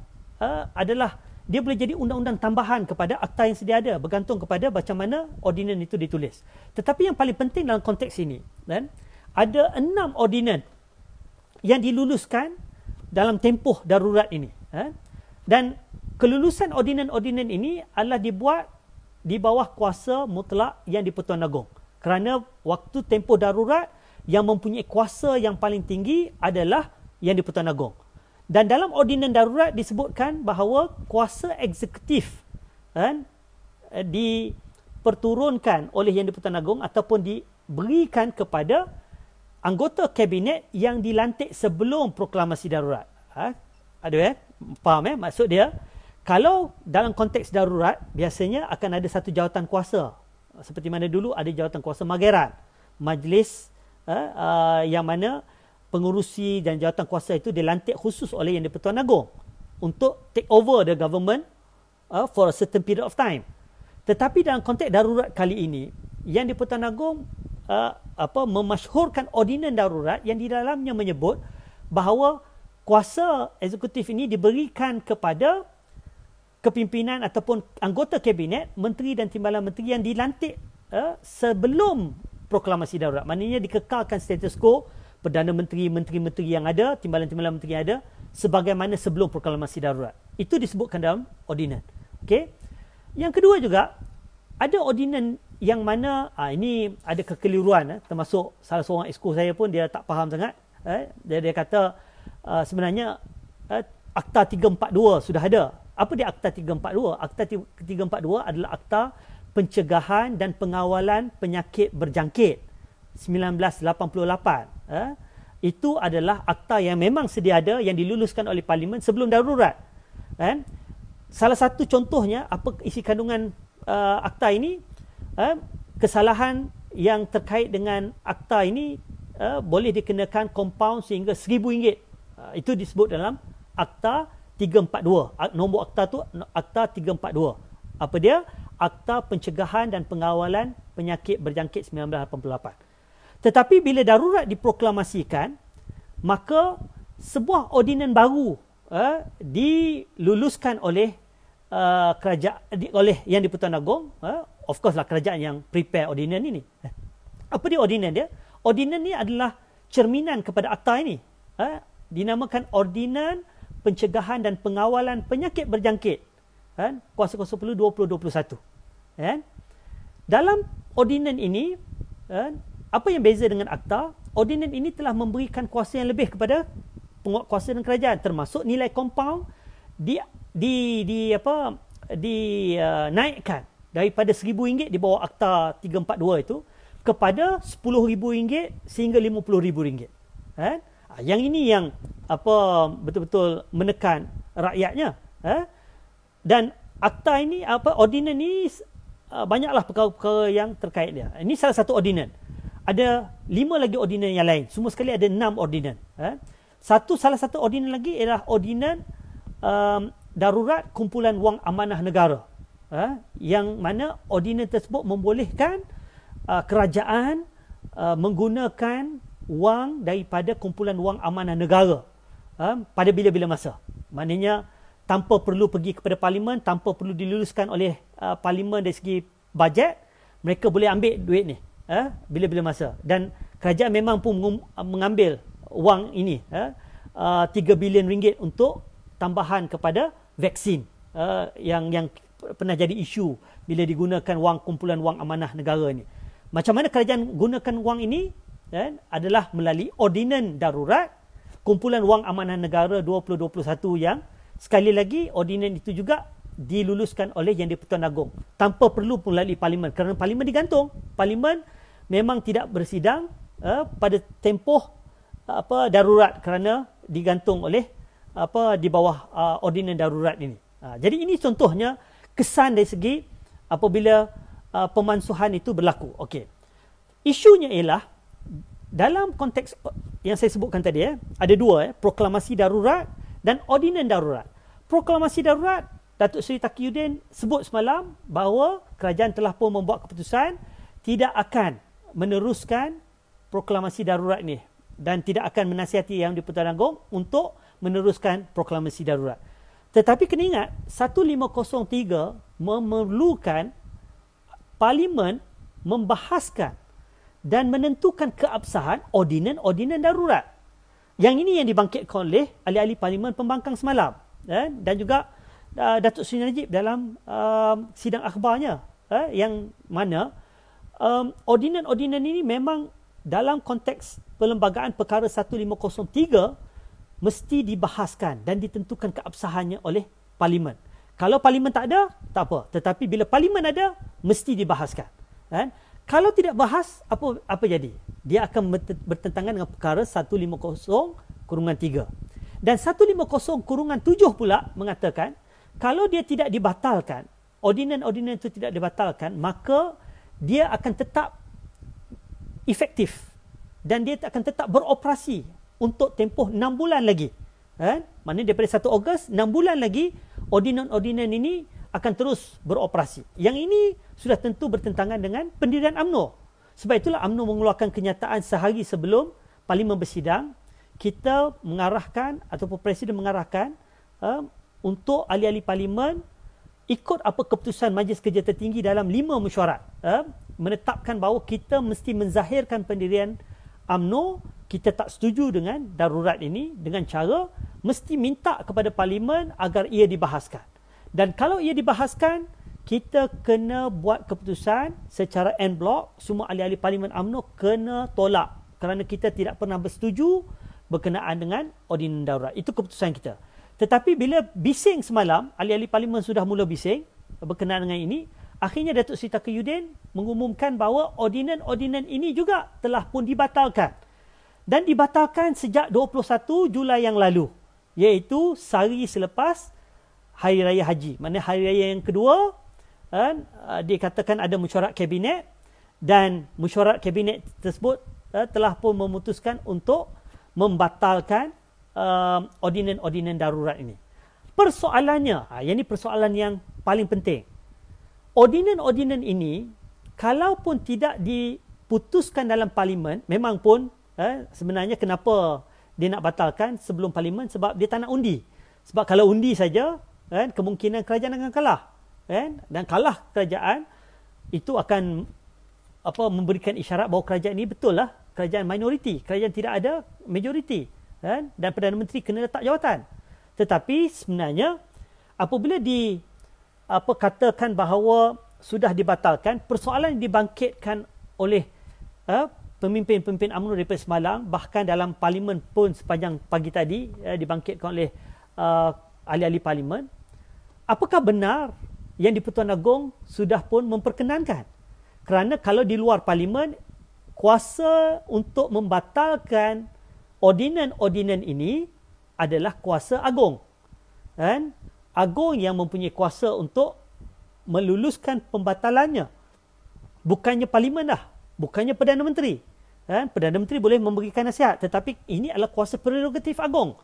adalah, dia boleh jadi undang-undang tambahan kepada akta yang sedia ada, bergantung kepada macam mana ordinan itu ditulis. Tetapi yang paling penting dalam konteks ini, ada 6 ordinan yang diluluskan dalam tempoh darurat ini. Dan kelulusan ordinan-ordinan ini adalah dibuat di bawah kuasa mutlak Yang di-Pertuan Agong. Kerana waktu tempoh darurat yang mempunyai kuasa yang paling tinggi adalah Yang di-Pertuan Agong. Dan dalam ordinan darurat disebutkan bahawa kuasa eksekutif diperturunkan oleh Yang di-Pertuan Agong ataupun diberikan kepada anggota kabinet yang dilantik sebelum proklamasi darurat. Ada faham maksud dia, kalau dalam konteks darurat biasanya akan ada satu jawatan kuasa, seperti mana dulu ada jawatan kuasa mageran, majlis yang mana pengurusi dan jawatan kuasa itu dilantik khusus oleh Yang di-Pertuan Agong untuk take over the government for a certain period of time. Tetapi dalam konteks darurat kali ini, Yang di-Pertuan Agong memasyhurkan ordinan darurat yang di dalamnya menyebut bahawa kuasa eksekutif ini diberikan kepada kepimpinan ataupun anggota kabinet, menteri dan timbalan menteri yang dilantik sebelum proklamasi darurat. Maknanya dikekalkan status quo Perdana Menteri, menteri-menteri yang ada, timbalan-timbalan menteri yang ada sebagaimana sebelum proklamasi darurat. Itu disebutkan dalam ordinan. Okey. Yang kedua juga, ada ordinan yang mana ini ada kekeliruan, termasuk salah seorang exco saya pun dia tak faham sangat. Dia kata sebenarnya Akta 342 sudah ada. Apa dia Akta 342? Akta 342 adalah Akta Pencegahan dan Pengawalan Penyakit Berjangkit 1988. Itu adalah akta yang memang sedia ada, yang diluluskan oleh Parlimen sebelum darurat. Salah satu contohnya, apa isi kandungan akta ini, kesalahan yang terkait dengan akta ini boleh dikenakan kompaun sehingga RM1,000. Itu disebut dalam Akta 342. Nombor akta tu Akta 342. Apa dia? Akta Pencegahan dan Pengawalan Penyakit Berjangkit 1988. Tetapi bila darurat diproklamasikan, maka sebuah ordinan baru diluluskan oleh kerajaan, oleh Yang di-Pertuan Agong. Of course lah kerajaan yang prepare ordinan ini. Apa dia ordinan dia? Ordinan ni adalah cerminan kepada akta ini. Dinamakan Ordinan Pencegahan dan Pengawalan Penyakit Berjangkit. Kuasa Perlu 2021. Dalam ordinan ini, apa yang beza dengan akta? Ordinan ini telah memberikan kuasa yang lebih kepada penguatkuasa dan kerajaan, termasuk nilai kompaun dinaikkan daripada RM1,000 di bawah Akta 342 itu kepada RM10,000 sehingga RM50,000. Yang ini yang betul-betul menekan rakyatnya. Dan akta ini, ordinan ini banyaklah perkara-perkara yang terkait dia. Ini salah satu ordinan. Ada 5 lagi ordinan yang lain. Semua sekali ada 6 ordinan. Salah satu ordinan lagi ialah ordinan darurat kumpulan wang amanah negara. Yang mana ordinan tersebut membolehkan kerajaan menggunakan wang daripada kumpulan wang amanah negara pada bila-bila masa. Maknanya tanpa perlu pergi kepada Parlimen, tanpa perlu diluluskan oleh Parlimen dari segi bajet, mereka boleh ambil duit ni bila-bila masa. Dan kerajaan memang pun mengambil wang ini, 3 bilion ringgit untuk tambahan kepada vaksin yang pernah jadi isu bila digunakan wang kumpulan wang amanah negara ni. Macam mana kerajaan gunakan wang ini? Adalah melalui ordinan darurat kumpulan wang amanah negara 2021 yang sekali lagi ordinan itu juga diluluskan oleh Yang di-Pertuan Agong tanpa perlu melalui Parlimen, kerana Parlimen digantung. Parlimen memang tidak bersidang pada tempoh darurat kerana digantung oleh di bawah ordinan darurat ini. Jadi ini contohnya kesan dari segi apabila pemansuhan itu berlaku. Okey. Isunya ialah dalam konteks yang saya sebutkan tadi, ada 2, proklamasi darurat dan ordinan darurat. Proklamasi darurat, Datuk Seri Taqiyuddin sebut semalam bahawa kerajaan telah pun membuat keputusan tidak akan meneruskan proklamasi darurat ini dan tidak akan menasihati Yang di-Pertuan Agong untuk meneruskan proklamasi darurat. Tetapi kena ingat, 1503 memerlukan Parlimen membahaskan dan menentukan keabsahan ordinan darurat. Yang ini yang dibangkitkan oleh ahli-ahli Parlimen pembangkang semalam. Dan juga Datuk Seri Najib dalam sidang akhbarnya, yang mana ordinan ini memang dalam konteks Perlembagaan Perkara 1503 mesti dibahaskan dan ditentukan keabsahannya oleh Parlimen. Kalau Parlimen tak ada, tak apa. Tetapi bila Parlimen ada, mesti dibahaskan. Kalau tidak bahas, apa jadi? Dia akan bertentangan dengan Perkara 150/3. Dan 150/7 pula mengatakan, kalau dia tidak dibatalkan, ordinan-ordinan itu tidak dibatalkan, maka dia akan tetap efektif dan dia akan tetap beroperasi untuk tempoh 6 bulan lagi. Maknanya daripada 1 Ogos, 6 bulan lagi, ordinan-ordinan ini akan terus beroperasi. Yang ini sudah tentu bertentangan dengan pendirian UMNO. Sebab itulah UMNO mengeluarkan kenyataan sehari sebelum Parlimen bersidang, kita mengarahkan ataupun Presiden mengarahkan untuk ahli-ahli Parlimen ikut apa keputusan Majlis Kerja Tertinggi dalam 5 mesyuarat, menetapkan bahawa kita mesti menzahirkan pendirian UMNO. Kita tak setuju dengan darurat ini dengan cara mesti minta kepada Parlimen agar ia dibahaskan. Dan kalau ia dibahaskan, kita kena buat keputusan secara en bloc, semua ahli-ahli Parlimen UMNO kena tolak kerana kita tidak pernah bersetuju berkenaan dengan ordinan darurat. Itu keputusan kita. Tetapi bila bising semalam, ahli-ahli Parlimen sudah mula bising berkenaan dengan ini, akhirnya Datuk Seri Taqiyuddin mengumumkan bahawa ordinan-ordinan ini juga telah pun dibatalkan. Dan dibatalkan sejak 21 Julai yang lalu, iaitu sehari selepas Hari Raya Haji. Maknanya Hari Raya yang kedua, dikatakan ada mesyuarat kabinet, dan mesyuarat kabinet tersebut telah pun memutuskan untuk membatalkan ordinan-ordinan darurat ini. Persoalannya, yang ini persoalan yang paling penting. Ordinan-ordinan ini, kalaupun tidak diputuskan dalam Parlimen, memang pun sebenarnya kenapa dia nak batalkan sebelum Parlimen, sebab dia tak nak undi. Sebab kalau undi saja, kemungkinan kerajaan akan kalah. Dan kalah kerajaan, itu akan memberikan isyarat bahawa kerajaan ini betul lah kerajaan minoriti, kerajaan tidak ada majoriti, dan Perdana Menteri kena letak jawatan. Tetapi sebenarnya apabila katakan bahawa sudah dibatalkan, persoalan yang dibangkitkan oleh pemimpin-pemimpin UMNO daripada semalam, bahkan dalam Parlimen pun sepanjang pagi tadi dibangkitkan oleh ahli-ahli Parlimen, apakah benar yang di-Pertuan Agong sudah pun memperkenankan? Kerana kalau di luar Parlimen, kuasa untuk membatalkan ordinan-ordinan ini adalah kuasa Agong. Agong yang mempunyai kuasa untuk meluluskan pembatalannya. Bukannya Parlimen dah, bukannya Perdana Menteri. Perdana Menteri boleh memberikan nasihat, tetapi ini adalah kuasa prerogatif Agong.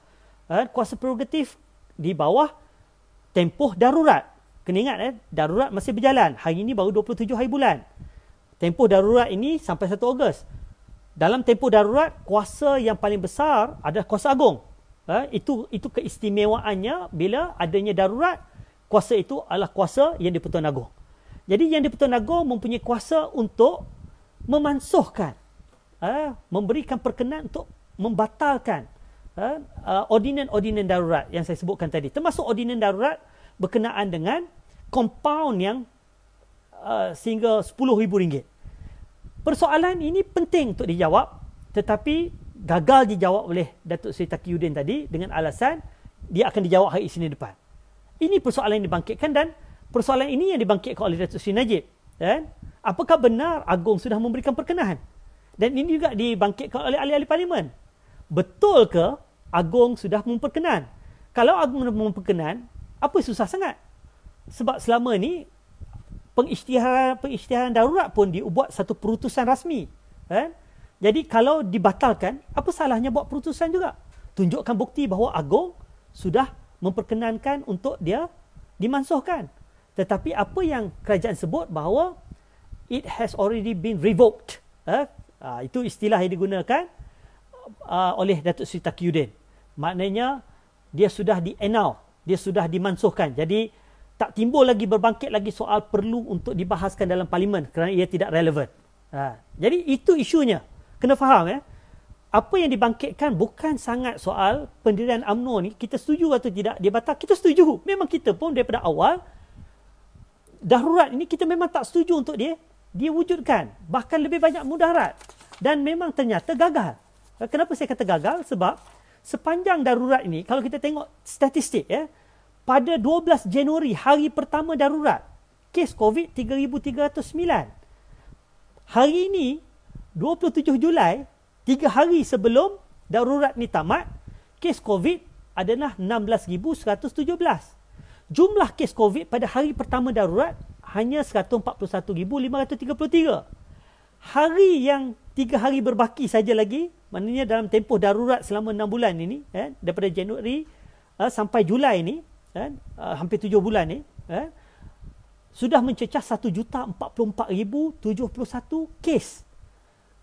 Kuasa prerogatif di bawah tempoh darurat. Kena ingat, darurat masih berjalan. Hari ini baru 27 hari bulan. Tempoh darurat ini sampai 1 Ogos. Dalam tempoh darurat, kuasa yang paling besar adalah kuasa Agong. Itu keistimewaannya bila adanya darurat, kuasa itu adalah kuasa yang di-Pertuan Agong. Jadi yang di-Pertuan Agong mempunyai kuasa untuk memansuhkan, memberikan perkenan untuk membatalkan ordinan-ordinan darurat yang saya sebutkan tadi. Termasuk ordinan darurat berkenaan dengan kompaun yang sehingga RM10,000. Persoalan ini penting untuk dijawab, tetapi gagal dijawab oleh Datuk Seri Taqiyuddin tadi dengan alasan dia akan dijawab hari Isnin depan. Ini persoalan yang dibangkitkan, dan persoalan ini yang dibangkitkan oleh Datuk Seri Najib. Apakah benar Agong sudah memberikan perkenan? Dan ini juga dibangkitkan oleh ahli-ahli Parlimen. Betul ke Agong sudah memperkenan? Kalau Agong memperkenan, apa susah sangat? Sebab selama ni pengisytiharan darurat pun dibuat satu perutusan rasmi. Jadi kalau dibatalkan, apa salahnya buat perutusan juga? Tunjukkan bukti bahawa Agong sudah memperkenankan untuk dia dimansuhkan. Tetapi apa yang kerajaan sebut bahawa it has already been revoked. Itu istilah yang digunakan oleh Datuk Seri Taqiyuddin. Maknanya dia sudah di-annul, dia sudah dimansuhkan. Jadi tak timbul lagi, berbangkit lagi soal perlu untuk dibahaskan dalam Parlimen kerana ia tidak relevan. Jadi itu isunya. Kena faham apa yang dibangkitkan bukan sangat soal pendirian UMNO ni, kita setuju atau tidak dia batal. Kita setuju. Memang kita pun daripada awal darurat ini kita memang tak setuju untuk dia wujudkan. Bahkan lebih banyak mudarat. Dan memang ternyata gagal. Kenapa saya kata gagal? Sebab sepanjang darurat ini, kalau kita tengok statistik pada 12 Januari, hari pertama darurat, kes COVID 3,309. Hari ini, 27 Julai, 3 hari sebelum darurat ni tamat, kes COVID adalah 16,117. Jumlah kes COVID pada hari pertama darurat hanya 141,533. Hari yang 3 hari berbaki saja lagi, maknanya dalam tempoh darurat selama 6 bulan ini, daripada Januari sampai Julai ni, hampir 7 bulan ni, sudah mencecah 1,044,071 kes.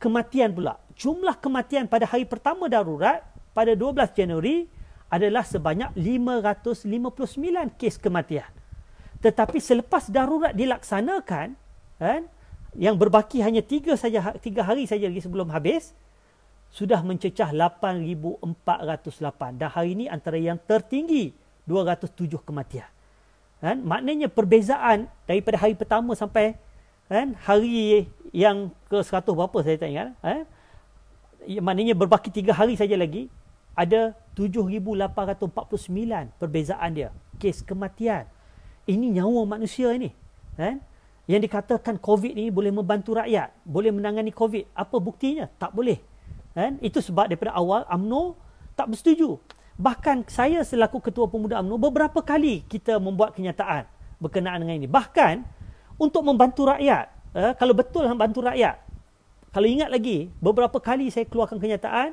Kematian pula, jumlah kematian pada hari pertama darurat pada 12 Januari adalah sebanyak 559 kes kematian. Tetapi selepas darurat dilaksanakan, yang berbaki hanya 3 hari saja lagi sebelum habis, sudah mencecah 8,408. Dan hari ini antara yang tertinggi, 207 kematian. Maknanya perbezaan daripada hari pertama sampai hari yang ke 100 berapa saya tak ingat. Maknanya berbaki 3 hari saja lagi, ada 7,849 perbezaan dia. Kes kematian. Ini nyawa manusia ini. Yang dikatakan COVID ini boleh membantu rakyat, boleh menangani COVID. Apa buktinya? Tak boleh. Itu sebab daripada awal UMNO tak bersetuju. Bahkan saya selaku Ketua Pemuda UMNO beberapa kali kita membuat kenyataan berkenaan dengan ini. Bahkan untuk membantu rakyat. Kalau betul membantu rakyat, kalau ingat lagi, beberapa kali saya keluarkan kenyataan,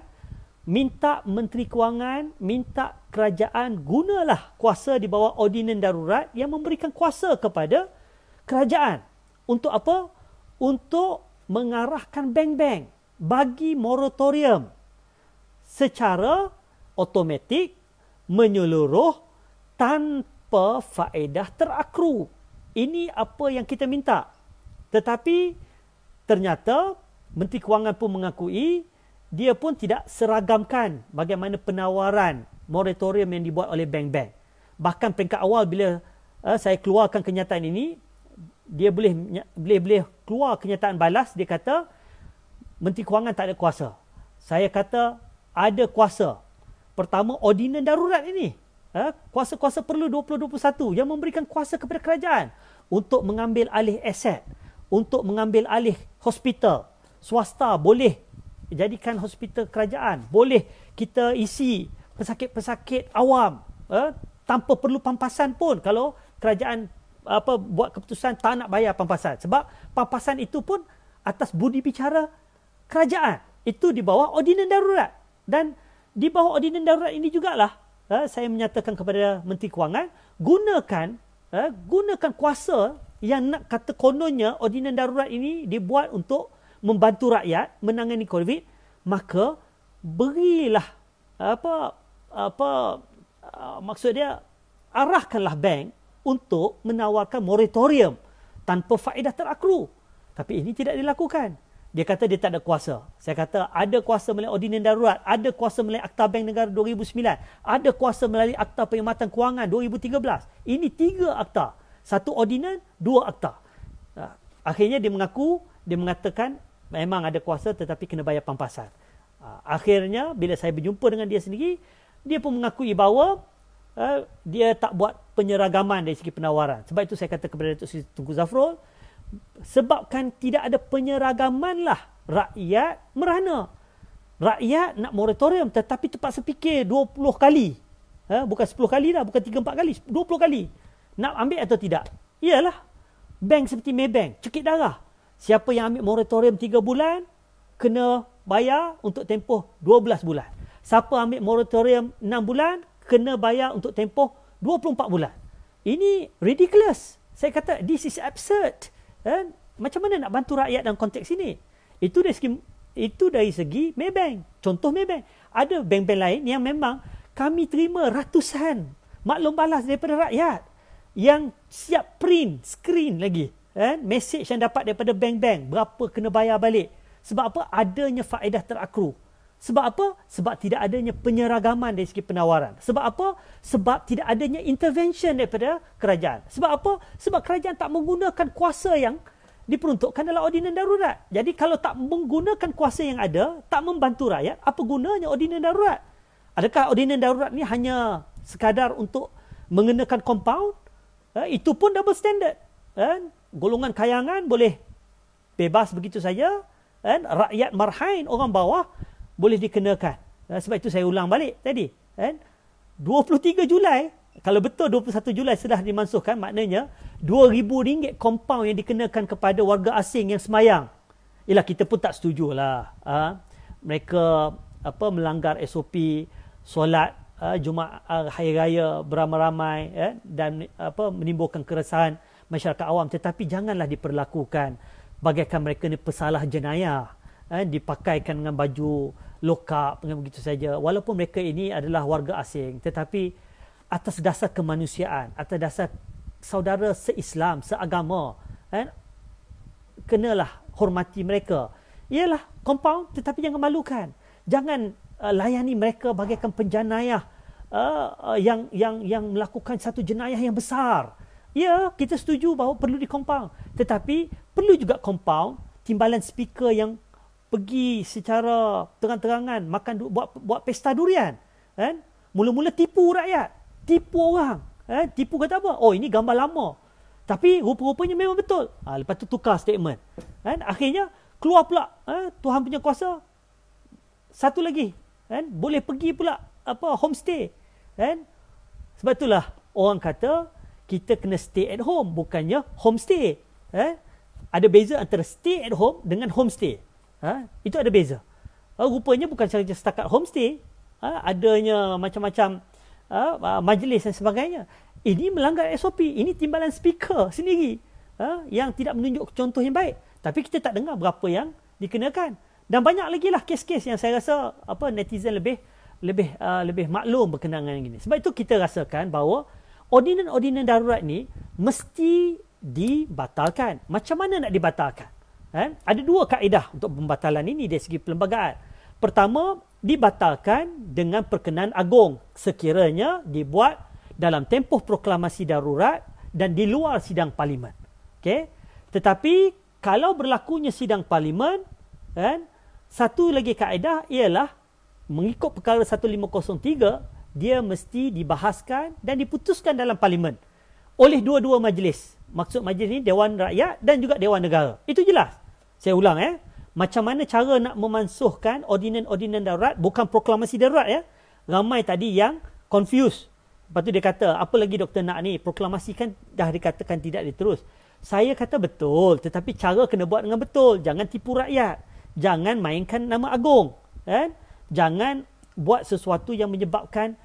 minta Menteri Kewangan, minta kerajaan gunalah kuasa di bawah ordinan darurat yang memberikan kuasa kepada kerajaan. Untuk apa? Untuk mengarahkan bank-bank bagi moratorium secara automatik, menyeluruh, tanpa faedah terakru. Ini apa yang kita minta. Tetapi ternyata Menteri Kewangan pun mengakui dia pun tidak seragamkan bagaimana penawaran moratorium yang dibuat oleh bank-bank. Bahkan peringkat awal bila saya keluarkan kenyataan ini, dia boleh keluar kenyataan balas. Dia kata Menteri Kewangan tak ada kuasa. Saya kata ada kuasa. Pertama, ordinan darurat ini. Kuasa-kuasa perlu 2021 yang memberikan kuasa kepada kerajaan untuk mengambil alih aset, untuk mengambil alih hospital. Swasta boleh jadikan hospital kerajaan. Boleh kita isi pesakit-pesakit awam tanpa perlu pampasan pun kalau kerajaan buat keputusan tak nak bayar pampasan. Sebab pampasan itu pun atas budi bicara kerajaan. Itu di bawah ordinan darurat. Dan di bawah ordinan darurat ini jugalah saya menyatakan kepada Menteri Kewangan, gunakan kuasa yang nak kata kononnya ordinan darurat ini dibuat untuk membantu rakyat menangani COVID, maka berilah maksud dia, arahkanlah bank untuk menawarkan moratorium tanpa faedah terakru. Tapi ini tidak dilakukan. Dia kata dia tak ada kuasa. Saya kata ada kuasa melalui ordinan darurat, ada kuasa melalui Akta Bank Negara 2009, ada kuasa melalui Akta Perkhidmatan Kewangan 2013. Ini 3 akta. 1 ordinan, 2 akta. Akhirnya dia mengatakan memang ada kuasa tetapi kena bayar pampasan. Akhirnya bila saya berjumpa dengan dia sendiri, dia pun mengakui bahawa dia tak buat penyeragaman dari segi penawaran. Sebab itu saya kata kepada Datuk Seri Tunku Zafrul, sebabkan tidak ada penyeragaman lah, rakyat merana. Rakyat nak moratorium tetapi terpaksa fikir 20 kali. Bukan 10 kali dah, bukan 3-4 kali, 20 kali. Nak ambil atau tidak? Iyalah. Bank seperti Maybank, cekik darah. Siapa yang ambil moratorium 3 bulan, kena bayar untuk tempoh 12 bulan. Siapa ambil moratorium 6 bulan, kena bayar untuk tempoh 24 bulan. Ini ridiculous. Saya kata, this is absurd. Macam mana nak bantu rakyat dalam konteks ini? Itu dari segi Maybank. Contoh Maybank. Ada bank-bank lain yang memang kami terima ratusan maklum balas daripada rakyat yang siap print, screen lagi. Mesej yang dapat daripada bank-bank, berapa kena bayar balik. Sebab apa? Adanya faedah terakru. Sebab apa? Sebab tidak adanya penyeragaman dari segi penawaran. Sebab apa? Sebab tidak adanya intervention daripada kerajaan. Sebab apa? Sebab kerajaan tak menggunakan kuasa yang diperuntukkan dalam ordinan darurat. Jadi kalau tak menggunakan kuasa yang ada, tak membantu rakyat, apa gunanya ordinan darurat? Adakah ordinan darurat ni hanya sekadar untuk mengenakan compound? Itu pun double standard. Golongan kayangan boleh bebas begitu saja. Rakyat marhain, orang bawah, boleh dikenakan. Sebab itu saya ulang balik tadi. 23 Julai, kalau betul 21 Julai sudah dimansuhkan, maknanya RM2,000 kompaun yang dikenakan kepada warga asing yang semayang. Ialah kita pun tak setujulah. Mereka melanggar SOP solat Jumaat Hari Raya beramai-ramai dan menimbulkan keresahan masyarakat awam, tetapi janganlah diperlakukan bagaikan mereka ni pesalah jenayah, dipakaikan dengan baju lokap dengan begitu saja, walaupun mereka ini adalah warga asing, tetapi atas dasar kemanusiaan, atas dasar saudara se-Islam, seagama, kenalah hormati mereka. Ialah compound, tetapi jangan malukan. Jangan layani mereka bagaikan penjenayah yang melakukan satu jenayah yang besar. Ya, kita setuju bahawa perlu di compound, tetapi perlu juga compound timbalan speaker yang pergi secara terang-terangan buat pesta durian, kan? Mula-mula tipu rakyat, tipu orang, tipu kata apa? Oh, ini gambar lama, tapi rupa-rupanya memang betul. Lepas tu tukar statement, kan? Akhirnya keluar pula Tuhan punya kuasa. Satu lagi, kan? Boleh pergi pula homestay, kan? Sebab itulah orang kata kita kena stay at home, bukannya homestay. Ada beza antara stay at home dengan homestay. Itu ada beza. Rupanya bukan sahaja setakat homestay, adanya macam-macam majlis dan sebagainya. Ini melanggar SOP. Ini timbalan speaker sendiri yang tidak menunjuk contoh yang baik. Tapi kita tak dengar berapa yang dikenakan. Dan banyak lagi lah kes-kes yang saya rasa netizen lebih maklum berkenaan dengan ini. Sebab itu kita rasakan bahawa ordinan-ordinan darurat ni mesti dibatalkan. Macam mana nak dibatalkan? Ada dua kaedah untuk pembatalan ini dari segi perlembagaan. Pertama, dibatalkan dengan perkenaan agung sekiranya dibuat dalam tempoh proklamasi darurat dan di luar sidang parlimen. Okay? Tetapi kalau berlakunya sidang parlimen, satu lagi kaedah ialah mengikut perkara 1503, dia mesti dibahaskan dan diputuskan dalam parlimen oleh dua-dua majlis. Maksud majlis ini Dewan Rakyat dan juga Dewan Negara. Itu jelas. Saya ulang macam mana cara nak memansuhkan ordinan-ordinan darurat, bukan proklamasi darurat ya. Ramai tadi yang confused. Lepas tu dia kata, apa lagi doktor nak ni? Proklamasi kan dah dikatakan tidak diterus. Saya kata betul, tetapi cara kena buat dengan betul. Jangan tipu rakyat. Jangan mainkan nama agung. Jangan buat sesuatu yang menyebabkan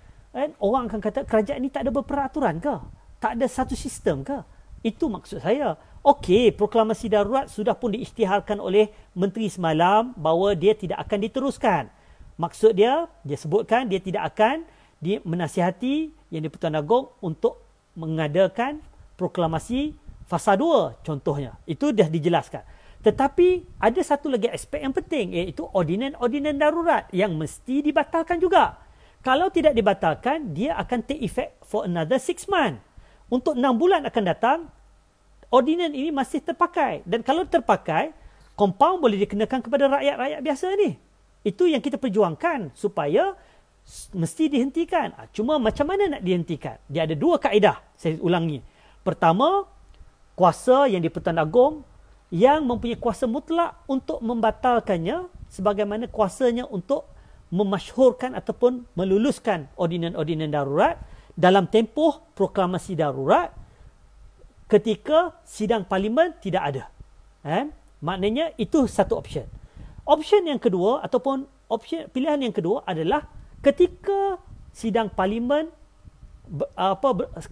orang akan kata kerajaan ni tak ada berperaturan ke? Tak ada satu sistem ke? Itu maksud saya. Okey, proklamasi darurat sudah pun diisytiharkan oleh Menteri semalam bahawa dia tidak akan diteruskan. Maksud dia sebutkan dia tidak akan menasihati Yang di-Pertuan Agong untuk mengadakan proklamasi fasa 2 contohnya. Itu dah dijelaskan. Tetapi ada satu lagi aspek yang penting, iaitu ordinan-ordinan darurat yang mesti dibatalkan juga. Kalau tidak dibatalkan, dia akan take effect for another 6 months. Untuk 6 bulan akan datang, ordinan ini masih terpakai. Dan kalau terpakai, compound boleh dikenakan kepada rakyat-rakyat biasa ni. Itu yang kita perjuangkan supaya mesti dihentikan. Cuma macam mana nak dihentikan? Dia ada dua kaedah. Saya ulangi. Pertama, kuasa yang di-Pertuan Agong yang mempunyai kuasa mutlak untuk membatalkannya sebagaimana kuasanya untuk memasyhurkan ataupun meluluskan ordinan-ordinan darurat dalam tempoh proklamasi darurat ketika sidang parlimen tidak ada. Maknanya itu satu option. Option yang kedua ataupun pilihan yang kedua adalah ketika sidang parlimen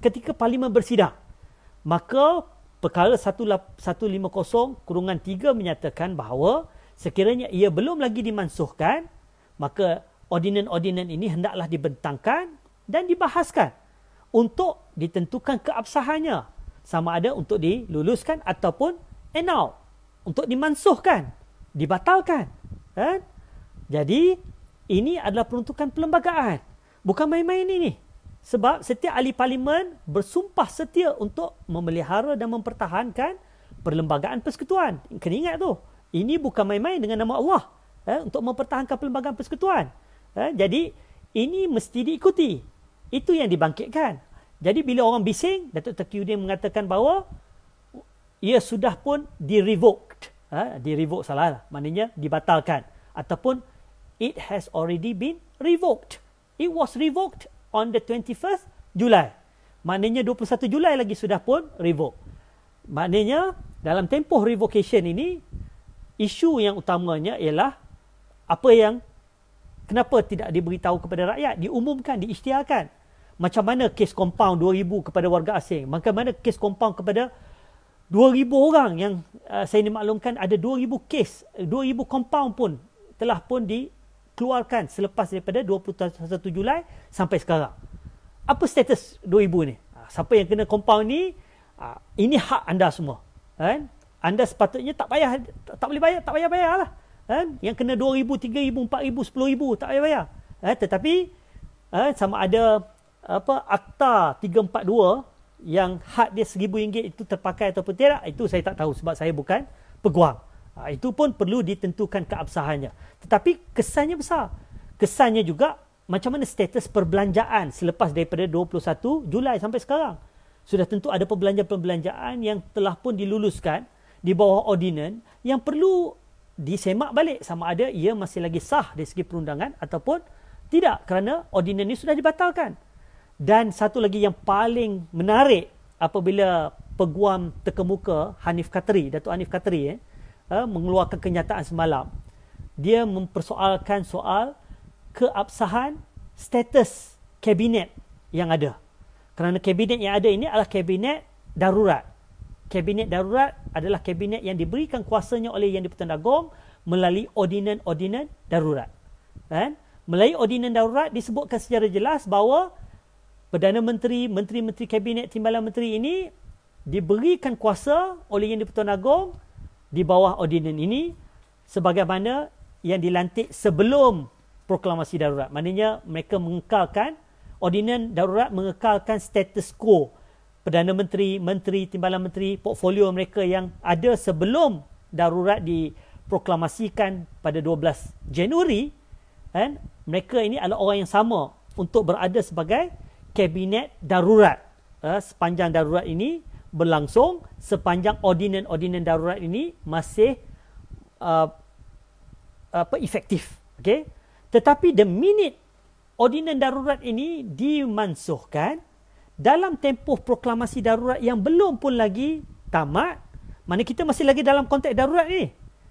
ketika parlimen bersidang, maka perkara 150/3 menyatakan bahawa sekiranya ia belum lagi dimansuhkan, maka ordinan-ordinan ini hendaklah dibentangkan dan dibahaskan untuk ditentukan keabsahannya, sama ada untuk diluluskan ataupun annul, untuk dimansuhkan, dibatalkan. Jadi ini adalah peruntukan perlembagaan, bukan main-main ini. Sebab setiap ahli parlimen bersumpah setia untuk memelihara dan mempertahankan perlembagaan persekutuan. Kena ingat tu, ini bukan main-main dengan nama Allah, untuk mempertahankan perlembagaan persekutuan. Jadi ini mesti diikuti. Itu yang dibangkitkan. Jadi bila orang bising, Datuk Taqiyuddin mengatakan bahawa ia sudah pun di-revoked. Di-revoke salah lah. Maknanya dibatalkan. Ataupun it has already been revoked. It was revoked on the 21st Julai. Maknanya 21 Julai lagi sudah pun revoke. Maknanya dalam tempoh revocation ini, isu yang utamanya ialah kenapa tidak diberitahu kepada rakyat, diumumkan, diisytiharkan. Macam mana kes compound 2,000 kepada warga asing, macam mana kes compound kepada 2,000 orang yang saya dimaklumkan ada 2,000 kes, 2,000 compound pun telah pun dikeluarkan selepas daripada 21 Julai sampai sekarang. Apa status 2,000 ni? Siapa yang kena compound ni, ini hak anda semua. Kan? Anda sepatutnya tak boleh bayar, tak payah bayar lah. Kan? Yang kena 2,000, 3,000, 4,000, 10,000 tak payah bayar. Tetapi sama ada Akta 342 yang had dia RM1,000 itu terpakai ataupun tidak, itu saya tak tahu sebab saya bukan peguam. Itu pun perlu ditentukan keabsahannya. Tetapi kesannya besar. Kesannya juga macam mana status perbelanjaan selepas daripada 21 Julai sampai sekarang. Sudah tentu ada perbelanjaan yang telah pun diluluskan di bawah ordinan yang perlu disemak balik sama ada ia masih lagi sah dari segi perundangan ataupun tidak, kerana ordinan ini sudah dibatalkan. Dan satu lagi yang paling menarik apabila peguam terkemuka Datuk Hanif Khatri mengeluarkan kenyataan semalam, dia mempersoalkan soal keabsahan status kabinet yang ada. Kerana kabinet yang ada ini adalah kabinet darurat. Kabinet darurat adalah kabinet yang diberikan kuasanya oleh Yang di-Pertuan Agong melalui ordinan-ordinan darurat. Melalui ordinan darurat disebutkan secara jelas bahawa Perdana Menteri, menteri-menteri kabinet, timbalan menteri ini diberikan kuasa oleh Yang di-Pertuan Agong di bawah ordinan ini sebagaimana yang dilantik sebelum proklamasi darurat. Maknanya mereka mengekalkan, ordinan darurat mengekalkan status quo. Perdana Menteri, menteri, timbalan menteri, portfolio mereka yang ada sebelum darurat diproklamasikan pada 12 Januari, mereka ini adalah orang yang sama untuk berada sebagai kabinet darurat. Sepanjang darurat ini berlangsung, sepanjang ordinan-ordinan darurat ini masih efektif. Okay? Tetapi the minute ordinan darurat ini dimansuhkan dalam tempoh proklamasi darurat yang belum pun lagi tamat, mana kita masih lagi dalam konteks darurat ni.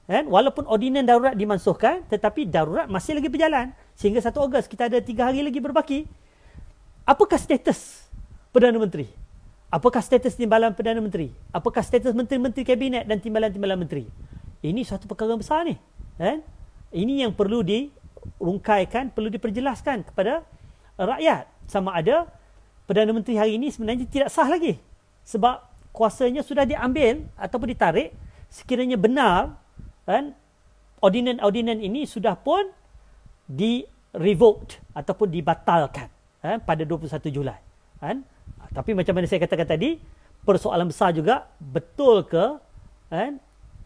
Walaupun ordinan darurat dimansuhkan, tetapi darurat masih lagi berjalan. Sehingga 1 Ogos kita ada 3 hari lagi berbaki. Apakah status Perdana Menteri? Apakah status timbalan Perdana Menteri? Apakah status menteri-menteri kabinet dan timbalan-timbalan menteri? Ini suatu perkara besar ni. Ini yang perlu dirungkaikan, perlu diperjelaskan kepada rakyat. Sama ada Perdana Menteri hari ini sebenarnya tidak sah lagi. Sebab kuasanya sudah diambil ataupun ditarik. Sekiranya benar, ordinan-ordinan ini sudah pun di-revoked ataupun dibatalkan pada 21 Julai. Tapi macam mana saya katakan tadi, persoalan besar juga, betul ke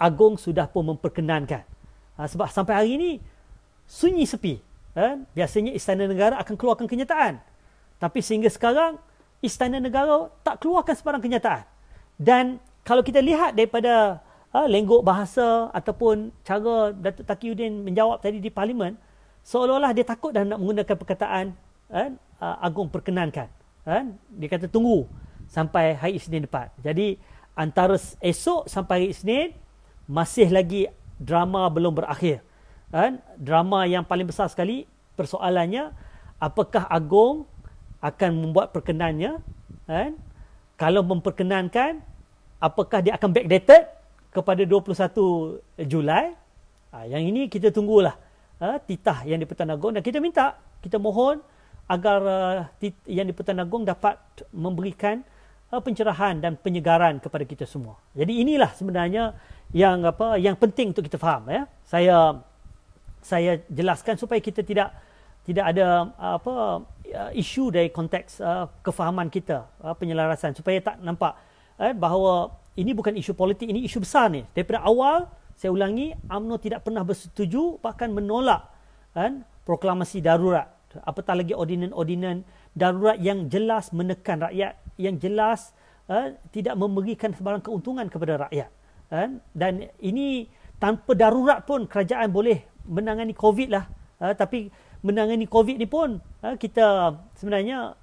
Agong sudah pun memperkenankan. Sebab sampai hari ini sunyi sepi. Biasanya Istana Negara akan keluarkan kenyataan. Tapi sehingga sekarang Istana Negara tak keluarkan sebarang kenyataan. Dan kalau kita lihat daripada lenggok bahasa ataupun cara Datuk Taqiyuddin menjawab tadi di Parlimen, seolah-olah dia takut dah nak menggunakan perkataan Agong perkenankan. Dia kata tunggu sampai hari Isnin depan. Jadi antara esok sampai hari Isnin masih lagi drama belum berakhir. Drama yang paling besar sekali persoalannya, apakah Agong akan membuat perkenannya? Kalau memperkenankan, apakah dia akan backdated kepada 21 Julai? Yang ini kita tunggulah titah Yang di-Pertuan Agong, dan kita mohon agar Yang di-Pertuan Agong dapat memberikan pencerahan dan penyegaran kepada kita semua. Jadi inilah sebenarnya yang penting untuk kita faham. Saya jelaskan supaya kita tidak ada isu dari konteks kefahaman kita, penyelarasan, supaya tak nampak bahawa ini bukan isu politik, ini isu besar ni. Daripada awal, saya ulangi, UMNO tidak pernah bersetuju, bahkan menolak proklamasi darurat. Apatah lagi ordinan-ordinan darurat yang jelas menekan rakyat, yang jelas tidak memberikan sebarang keuntungan kepada rakyat. Dan ini tanpa darurat pun kerajaan boleh menangani COVID lah. Tapi menangani COVID ni pun kita sebenarnya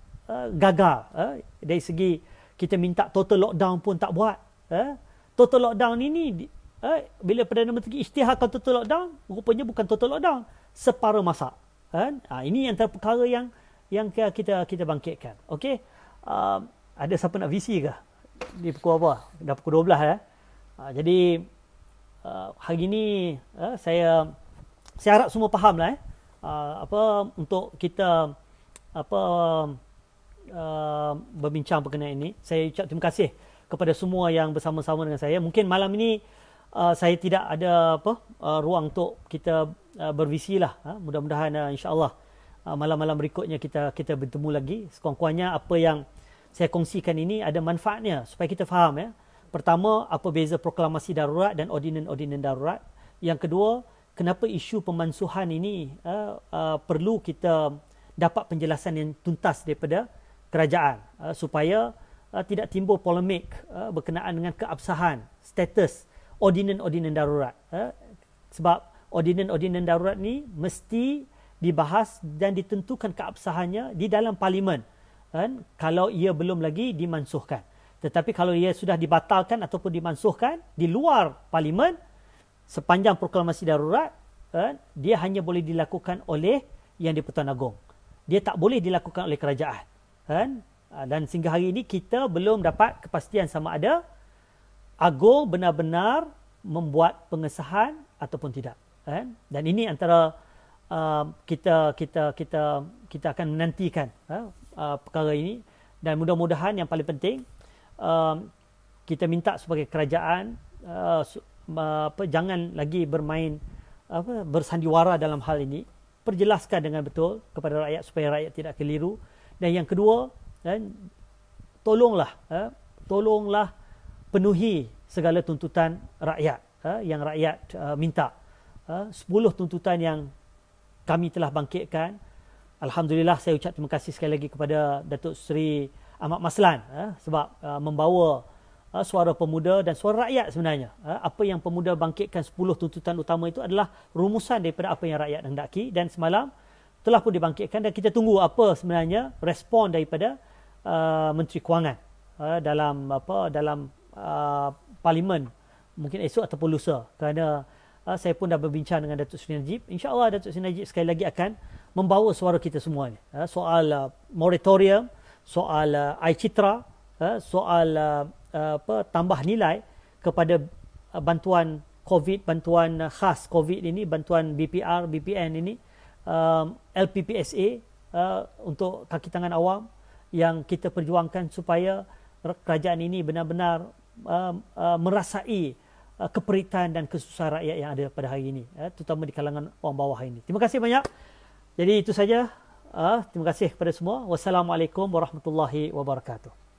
gagal. Dari segi kita minta total lockdown pun tak buat. Total lockdown ini bila Perdana Menteri isytiharkan total lockdown, rupanya bukan total lockdown, separuh masa. Ini antara perkara yang kita bangkitkan. Okey. Ada siapa nak VC ke? Di pukul apa? Dah pukul 12 jadi hari ni saya harap semua faham lah untuk kita berbincang berkenaan ini. Saya ucap terima kasih kepada semua yang bersama-sama dengan saya. Mungkin malam ini saya tidak ada ruang untuk kita bervisi lah. Mudah-mudahan insya-Allah malam-malam berikutnya kita bertemu lagi. Sekurang-kurangnya apa yang saya kongsikan ini ada manfaatnya supaya kita faham Pertama, apa beza proklamasi darurat dan ordinan-ordinan darurat. Yang kedua, kenapa isu pemansuhan ini perlu kita dapat penjelasan yang tuntas daripada kerajaan supaya tidak timbul polemik berkenaan dengan keabsahan status ordinan-ordinan darurat. Sebab ordinan-ordinan darurat ni mesti dibahas dan ditentukan keabsahannya di dalam parlimen. Kalau ia belum lagi dimansuhkan. Tetapi kalau ia sudah dibatalkan ataupun dimansuhkan di luar parlimen, sepanjang proklamasi darurat, dia hanya boleh dilakukan oleh Yang di-Pertuan Agong. Dia tak boleh dilakukan oleh kerajaan. Dan sehingga hari ini kita belum dapat kepastian sama ada Agong benar-benar membuat pengesahan ataupun tidak. Dan ini antara kita akan menantikan perkara ini, dan mudah-mudahan yang paling penting kita minta sebagai kerajaan jangan lagi bermain bersandiwara dalam hal ini. Perjelaskan dengan betul kepada rakyat supaya rakyat tidak keliru. Dan yang kedua, tolonglah penuhi segala tuntutan rakyat yang rakyat minta. 10 tuntutan yang kami telah bangkitkan. Alhamdulillah, saya ucap terima kasih sekali lagi kepada Datuk Seri Ahmad Maslan sebab membawa suara pemuda dan suara rakyat sebenarnya. Apa yang pemuda bangkitkan 10 tuntutan utama itu adalah rumusan daripada apa yang rakyat hendaki, dan semalam telah pun dibangkitkan, dan kita tunggu apa sebenarnya respon daripada Menteri Kewangan dalam parlimen mungkin esok ataupun lusa, kerana saya pun dah berbincang dengan Datuk Seri Najib. InsyaAllah Datuk Seri Najib sekali lagi akan membawa suara kita semua ni. Soal moratorium, soal iCitra, soal tambah nilai kepada bantuan COVID, bantuan khas COVID ini, bantuan BPR, BPN ini, LPPSA untuk kaki tangan awam yang kita perjuangkan supaya kerajaan ini benar-benar merasai keperitan dan kesusahan rakyat yang ada pada hari ini, terutama di kalangan orang bawah ini. Terima kasih banyak. Jadi itu saja. Terima kasih kepada semua. Wassalamualaikum warahmatullahi wabarakatuh.